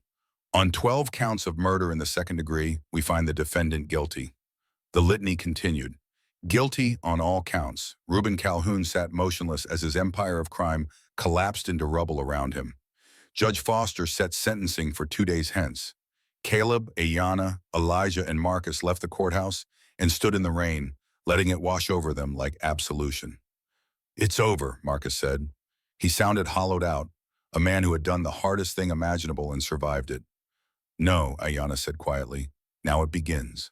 On 12 counts of murder in the second degree, we find the defendant guilty. The litany continued. Guilty on all counts. Reuben Calhoun sat motionless as his empire of crime collapsed into rubble around him. Judge Foster set sentencing for 2 days hence. Caleb, Ayanna, Elijah, and Marcus left the courthouse and stood in the rain, letting it wash over them like absolution. "It's over," Marcus said. He sounded hollowed out, a man who had done the hardest thing imaginable and survived it. "No," Ayanna said quietly. "Now it begins."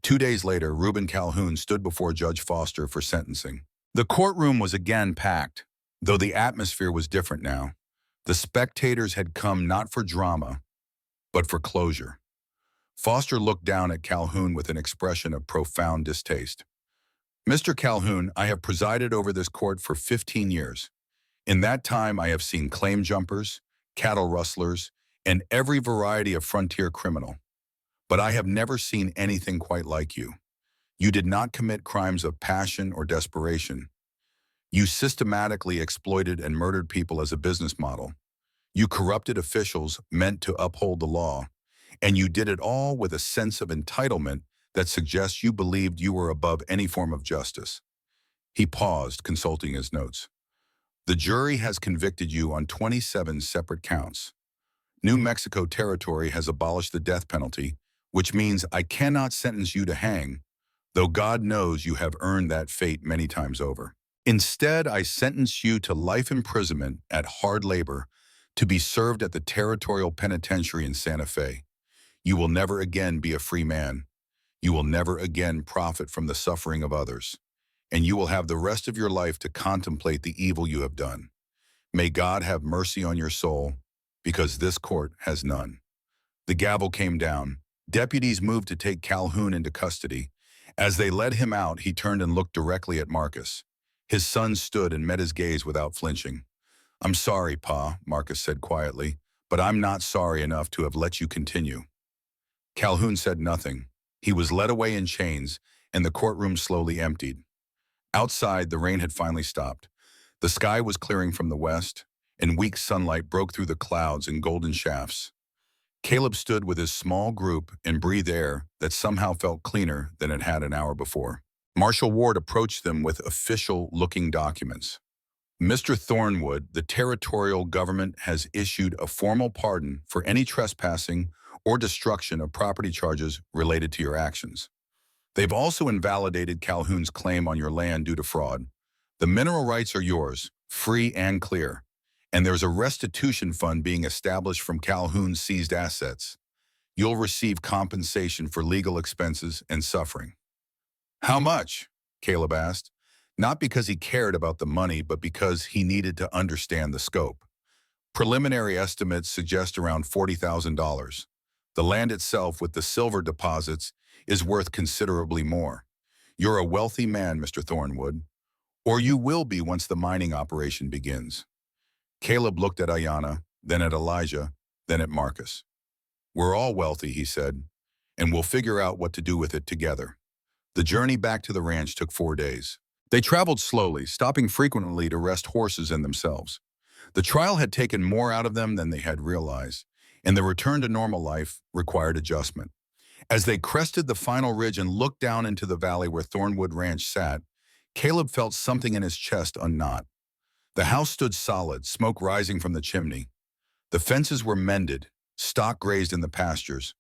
2 days later, Reuben Calhoun stood before Judge Foster for sentencing. The courtroom was again packed, though the atmosphere was different now. The spectators had come not for drama, but for closure. Foster looked down at Calhoun with an expression of profound distaste. "Mr. Calhoun, I have presided over this court for 15 years. In that time, I have seen claim jumpers, cattle rustlers, and every variety of frontier criminal. But I have never seen anything quite like you. You did not commit crimes of passion or desperation. You systematically exploited and murdered people as a business model. You corrupted officials meant to uphold the law. And you did it all with a sense of entitlement that suggests you believed you were above any form of justice." He paused, consulting his notes. "The jury has convicted you on 27 separate counts. New Mexico territory has abolished the death penalty, which means I cannot sentence you to hang, though God knows you have earned that fate many times over. Instead, I sentence you to life imprisonment at hard labor to be served at the Territorial Penitentiary in Santa Fe. You will never again be a free man. You will never again profit from the suffering of others. And you will have the rest of your life to contemplate the evil you have done. May God have mercy on your soul, because this court has none." The gavel came down. Deputies moved to take Calhoun into custody. As they led him out, he turned and looked directly at Marcus. His son stood and met his gaze without flinching. "I'm sorry, Pa," Marcus said quietly, "but I'm not sorry enough to have let you continue." Calhoun said nothing. He was led away in chains, and the courtroom slowly emptied. Outside, the rain had finally stopped. The sky was clearing from the west, and weak sunlight broke through the clouds in golden shafts. Caleb stood with his small group and breathed air that somehow felt cleaner than it had an hour before. Marshal Ward approached them with official-looking documents. "Mr. Thornwood, the territorial government has issued a formal pardon for any trespassing or destruction of property charges related to your actions. They've also invalidated Calhoun's claim on your land due to fraud. The mineral rights are yours, free and clear, and there's a restitution fund being established from Calhoun's seized assets. You'll receive compensation for legal expenses and suffering. How much? Caleb asked, not because he cared about the money, but because he needed to understand the scope. Preliminary estimates suggest around $40,000. The land itself, with the silver deposits, is worth considerably more. You're a wealthy man, Mr. Thornwood, or you will be once the mining operation begins. Caleb looked at Ayanna, then at Elijah, then at Marcus. We're all wealthy, he said, and we'll figure out what to do with it together. The journey back to the ranch took 4 days. They traveled slowly, stopping frequently to rest horses and themselves. The trial had taken more out of them than they had realized, and the return to normal life required adjustment. As they crested the final ridge and looked down into the valley where Thornwood Ranch sat, Caleb felt something in his chest unknot. The house stood solid, smoke rising from the chimney. The fences were mended, stock grazed in the pastures.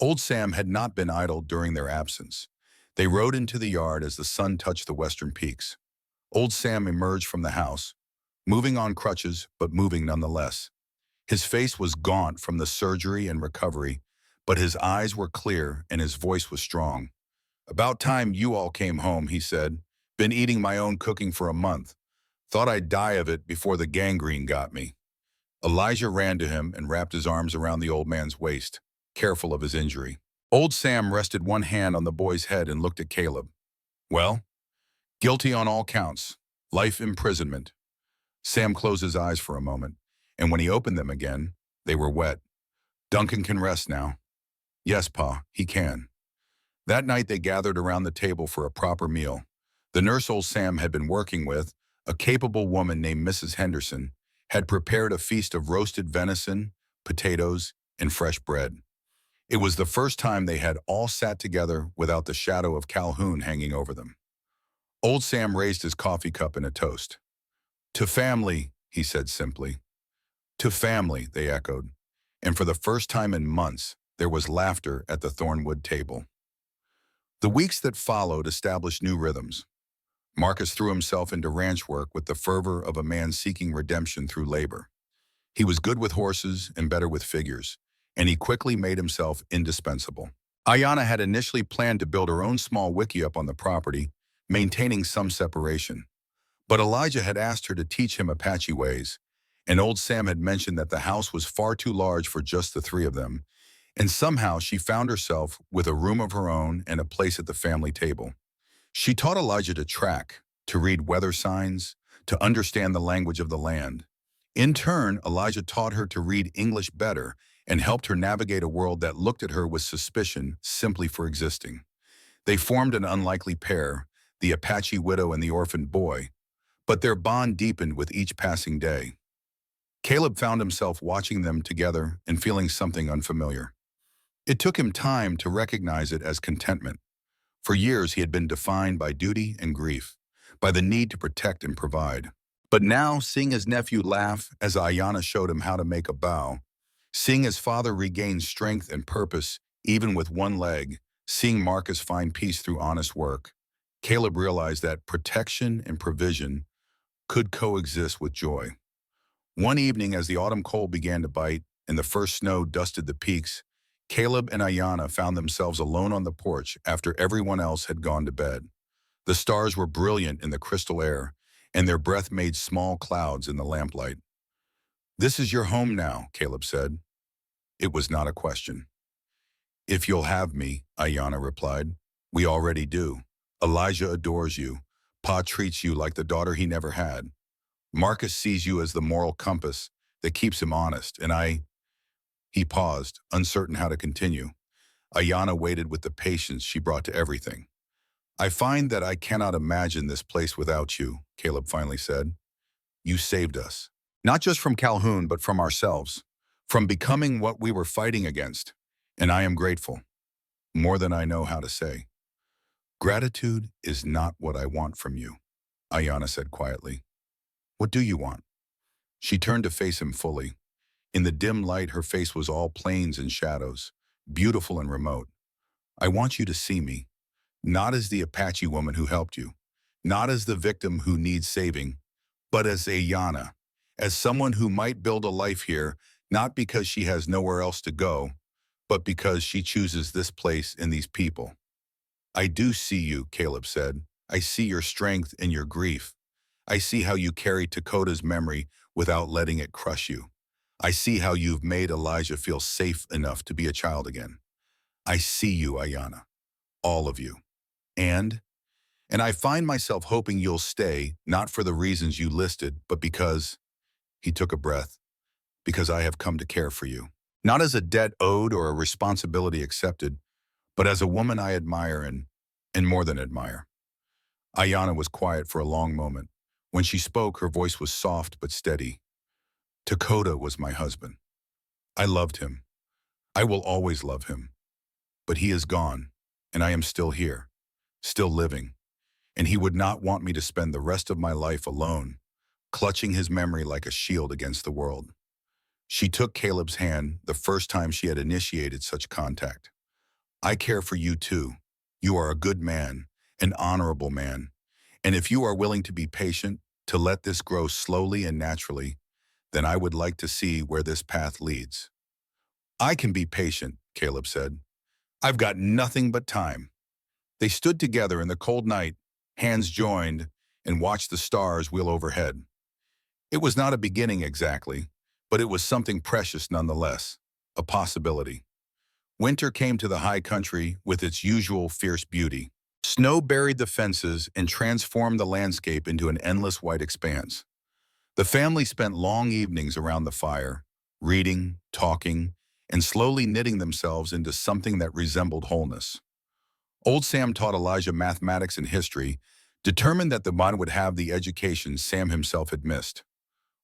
Old Sam had not been idle during their absence. They rode into the yard as the sun touched the western peaks. Old Sam emerged from the house, moving on crutches, but moving nonetheless. His face was gaunt from the surgery and recovery, but his eyes were clear and his voice was strong. About time you all came home, he said. Been eating my own cooking for a month. Thought I'd die of it before the gangrene got me. Elijah ran to him and wrapped his arms around the old man's waist, careful of his injury. Old Sam rested one hand on the boy's head and looked at Caleb. Well, guilty on all counts. Life imprisonment. Sam closed his eyes for a moment, and when he opened them again, they were wet. Duncan can rest now. Yes, Pa, he can. That night they gathered around the table for a proper meal. The nurse old Sam had been working with, a capable woman named Mrs. Henderson, had prepared a feast of roasted venison, potatoes, and fresh bread. It was the first time they had all sat together without the shadow of Calhoun hanging over them. Old Sam raised his coffee cup in a toast. To family, he said simply. To family, they echoed, and for the first time in months, there was laughter at the Thornwood table. The weeks that followed established new rhythms. Marcus threw himself into ranch work with the fervor of a man seeking redemption through labor. He was good with horses and better with figures, and he quickly made himself indispensable. Ayanna had initially planned to build her own small wickiup on the property, maintaining some separation. But Elijah had asked her to teach him Apache ways, and old Sam had mentioned that the house was far too large for just the three of them, and somehow she found herself with a room of her own and a place at the family table. She taught Elijah to track, to read weather signs, to understand the language of the land. In turn, Elijah taught her to read English better and helped her navigate a world that looked at her with suspicion simply for existing. They formed an unlikely pair, the Apache widow and the orphaned boy, but their bond deepened with each passing day. Caleb found himself watching them together and feeling something unfamiliar. It took him time to recognize it as contentment. For years, he had been defined by duty and grief, by the need to protect and provide. But now, seeing his nephew laugh as Ayanna showed him how to make a bow, seeing his father regain strength and purpose, even with one leg, seeing Marcus find peace through honest work, Caleb realized that protection and provision could coexist with joy. One evening, as the autumn cold began to bite and the first snow dusted the peaks, Caleb and Ayanna found themselves alone on the porch after everyone else had gone to bed. The stars were brilliant in the crystal air, and their breath made small clouds in the lamplight. This is your home now, Caleb said. It was not a question. If you'll have me, Ayanna replied. We already do. Elijah adores you. Pa treats you like the daughter he never had. Marcus sees you as the moral compass that keeps him honest, and He paused, uncertain how to continue. Ayanna waited with the patience she brought to everything. I find that I cannot imagine this place without you, Caleb finally said. You saved us. Not just from Calhoun, but from ourselves. From becoming what we were fighting against. And I am grateful. More than I know how to say. Gratitude is not what I want from you, Ayanna said quietly. What do you want? She turned to face him fully. In the dim light, her face was all plains and shadows, beautiful and remote. I want you to see me, not as the Apache woman who helped you, not as the victim who needs saving, but as Ayanna, as someone who might build a life here, not because she has nowhere else to go, but because she chooses this place and these people. I do see you, Caleb said. I see your strength and your grief. I see how you carry Dakota's memory without letting it crush you. I see how you've made Elijah feel safe enough to be a child again. I see you, Ayana. All of you. And and I find myself hoping you'll stay, not for the reasons you listed, but because, he took a breath, because I have come to care for you. Not as a debt owed or a responsibility accepted, but as a woman I admire and more than admire. Ayana was quiet for a long moment. When she spoke, her voice was soft but steady. Dakota was my husband. I loved him. I will always love him. But he is gone, and I am still here, still living, and he would not want me to spend the rest of my life alone, clutching his memory like a shield against the world. She took Caleb's hand the first time she had initiated such contact. I care for you too. You are a good man, an honorable man, and if you are willing to be patient, to let this grow slowly and naturally, then I would like to see where this path leads. I can be patient, Caleb said. I've got nothing but time. They stood together in the cold night, hands joined, and watched the stars wheel overhead. It was not a beginning exactly, but it was something precious nonetheless, a possibility. Winter came to the high country with its usual fierce beauty. Snow buried the fences and transformed the landscape into an endless white expanse. The family spent long evenings around the fire, reading, talking, and slowly knitting themselves into something that resembled wholeness. Old Sam taught Elijah mathematics and history, determined that the man would have the education Sam himself had missed.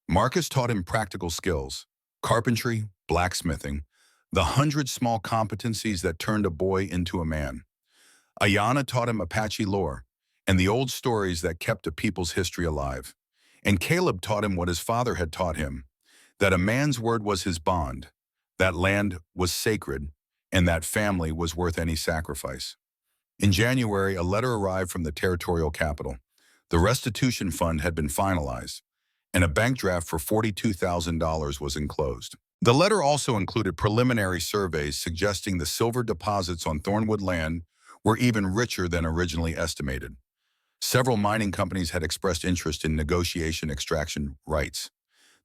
Marcus taught him practical skills, carpentry, blacksmithing, the 100 small competencies that turned a boy into a man. Ayana taught him Apache lore and the old stories that kept a people's history alive. And Caleb taught him what his father had taught him, that a man's word was his bond, that land was sacred, and that family was worth any sacrifice. In January, a letter arrived from the territorial capital. The restitution fund had been finalized, and a bank draft for $42,000 was enclosed. The letter also included preliminary surveys suggesting the silver deposits on Thornwood land were even richer than originally estimated. Several mining companies had expressed interest in negotiation extraction rights.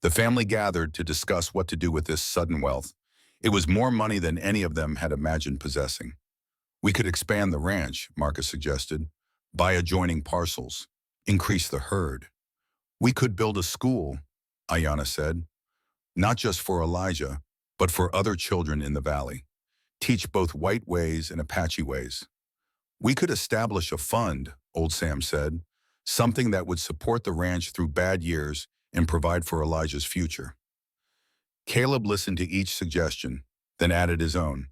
The family gathered to discuss what to do with this sudden wealth. It was more money than any of them had imagined possessing. We could expand the ranch, Marcus suggested, buy adjoining parcels, increase the herd. We could build a school, Ayana said, not just for Elijah, but for other children in the valley. Teach both white ways and Apache ways. We could establish a fund, Old Sam said, something that would support the ranch through bad years and provide for Elijah's future. Caleb listened to each suggestion, then added his own.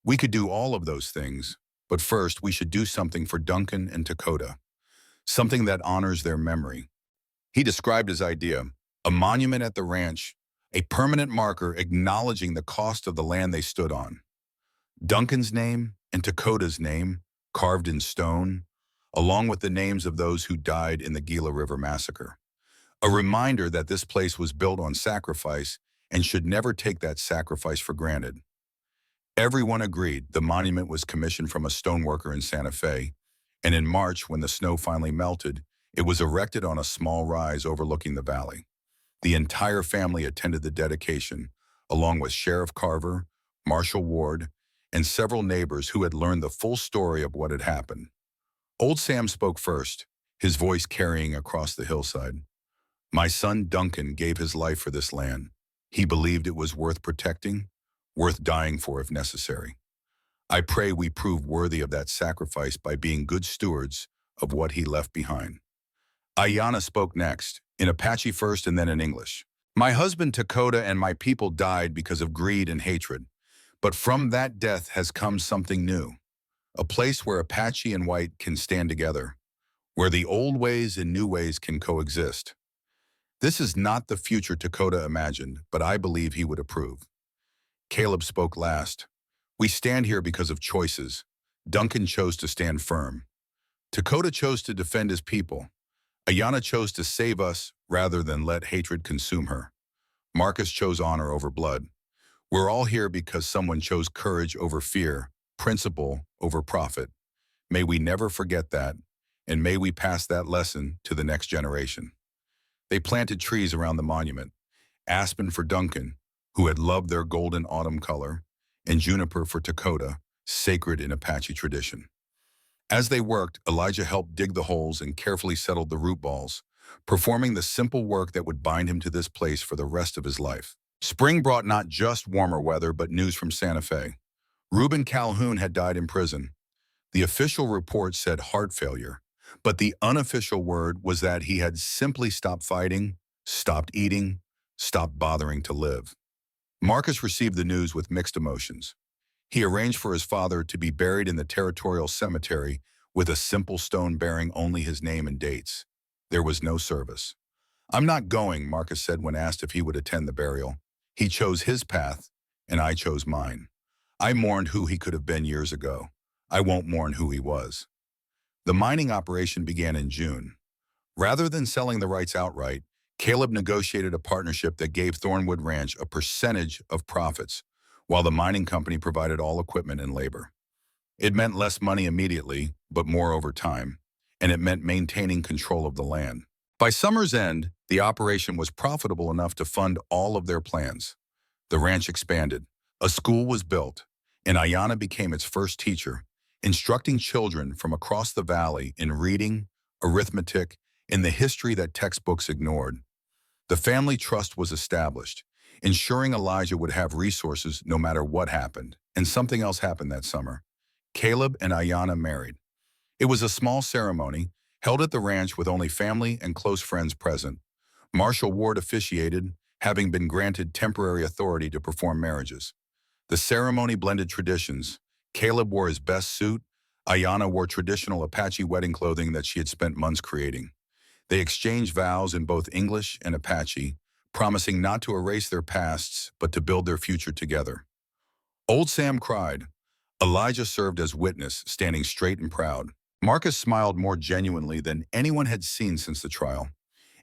We could do all of those things, but first we should do something for Duncan and Dakota, something that honors their memory. He described his idea, a monument at the ranch, a permanent marker acknowledging the cost of the land they stood on. Duncan's name and Dakota's name, carved in stone, along with the names of those who died in the Gila River Massacre. A reminder that this place was built on sacrifice and should never take that sacrifice for granted. Everyone agreed the monument was commissioned from a stoneworker in Santa Fe, and in March, when the snow finally melted, it was erected on a small rise overlooking the valley. The entire family attended the dedication, along with Sheriff Carver, Marshal Ward, and several neighbors who had learned the full story of what had happened. Old Sam spoke first, his voice carrying across the hillside. My son Duncan gave his life for this land. He believed it was worth protecting, worth dying for if necessary. I pray we prove worthy of that sacrifice by being good stewards of what he left behind. Ayana spoke next, in Apache first and then in English. My husband Dakota and my people died because of greed and hatred, but from that death has come something new, a place where Apache and white can stand together, where the old ways and new ways can coexist. This is not the future Dakota imagined, but I believe he would approve. Caleb spoke last. We stand here because of choices. Duncan chose to stand firm. Dakota chose to defend his people. Ayana chose to save us rather than let hatred consume her. Marcus chose honor over blood. We're all here because someone chose courage over fear, principle over profit. May we never forget that, and may we pass that lesson to the next generation. They planted trees around the monument, aspen for Duncan, who had loved their golden autumn color, and juniper for Dakota, sacred in Apache tradition. As they worked, Elijah helped dig the holes and carefully settled the root balls, performing the simple work that would bind him to this place for the rest of his life. Spring brought not just warmer weather, but news from Santa Fe. Reuben Calhoun had died in prison. The official report said heart failure, but the unofficial word was that he had simply stopped fighting, stopped eating, stopped bothering to live. Marcus received the news with mixed emotions. He arranged for his father to be buried in the territorial cemetery with a simple stone bearing only his name and dates. There was no service. "I'm not going," Marcus said when asked if he would attend the burial. He chose his path, and I chose mine. I mourned who he could have been years ago. I won't mourn who he was. The mining operation began in June. Rather than selling the rights outright, Caleb negotiated a partnership that gave Thornwood Ranch a percentage of profits, while the mining company provided all equipment and labor. It meant less money immediately, but more over time, and it meant maintaining control of the land. By summer's end, the operation was profitable enough to fund all of their plans. The ranch expanded. A school was built, and Ayanna became its first teacher, instructing children from across the valley in reading, arithmetic, and the history that textbooks ignored. The family trust was established, ensuring Elijah would have resources no matter what happened. And something else happened that summer. Caleb and Ayanna married. It was a small ceremony, held at the ranch with only family and close friends present. Marshall Ward officiated, having been granted temporary authority to perform marriages. The ceremony blended traditions. Caleb wore his best suit. Ayanna wore traditional Apache wedding clothing that she had spent months creating. They exchanged vows in both English and Apache, promising not to erase their pasts, but to build their future together. Old Sam cried. Elijah served as witness, standing straight and proud. Marcus smiled more genuinely than anyone had seen since the trial.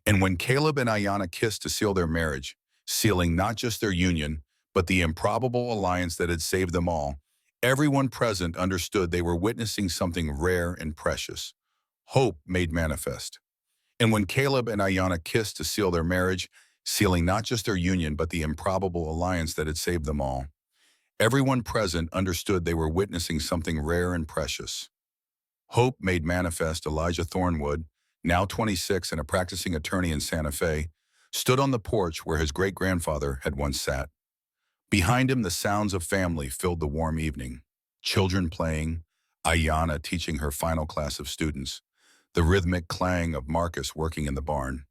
And when Caleb and Ayanna kissed to seal their marriage, sealing not just their union, but the improbable alliance that had saved them all, everyone present understood they were witnessing something rare and precious. Hope made manifest. And when Caleb and Ayanna kissed to seal their marriage, sealing not just their union, but the improbable alliance that had saved them all, everyone present understood they were witnessing something rare and precious. Hope made manifest. Elijah Thornwood, now 26 and a practicing attorney in Santa Fe, stood on the porch where his great-grandfather had once sat. Behind him, the sounds of family filled the warm evening. Children playing, Ayanna teaching her final class of students, the rhythmic clang of Marcus working in the barn.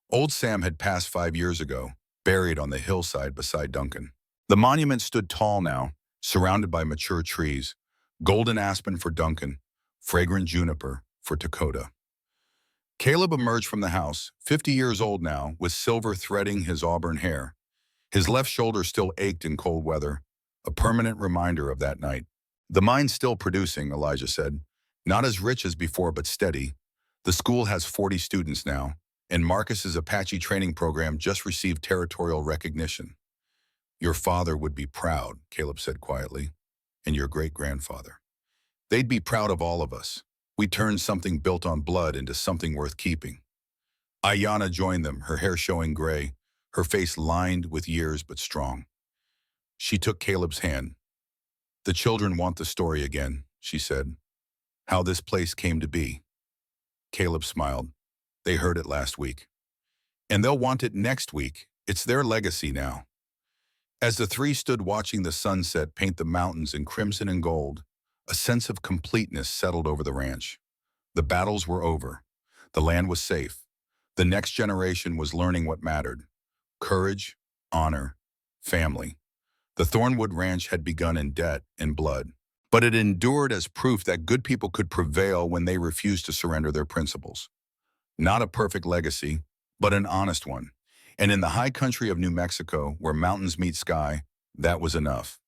Old Sam had passed 5 years ago, buried on the hillside beside Duncan. The monument stood tall now, surrounded by mature trees, golden aspen for Duncan, fragrant juniper for Dakota. Caleb emerged from the house, 50 years old now, with silver threading his auburn hair. His left shoulder still ached in cold weather, a permanent reminder of that night. "The mine's still producing," Elijah said. "Not as rich as before, but steady. The school has 40 students now, and Marcus's Apache training program just received territorial recognition." "Your father would be proud," Caleb said quietly, "and your great-grandfather. They'd be proud of all of us. We turned something built on blood into something worth keeping." Ayanna joined them, her hair showing gray, her face lined with years but strong. She took Caleb's hand. "The children want the story again," she said. "How this place came to be." Caleb smiled. "They heard it last week. And they'll want it next week. It's their legacy now." As the three stood watching the sunset paint the mountains in crimson and gold, a sense of completeness settled over the ranch. The battles were over. The land was safe. The next generation was learning what mattered: courage, honor, family. The Thornwood Ranch had begun in debt and blood, but it endured as proof that good people could prevail when they refused to surrender their principles. Not a perfect legacy, but an honest one. And in the high country of New Mexico, where mountains meet sky, that was enough.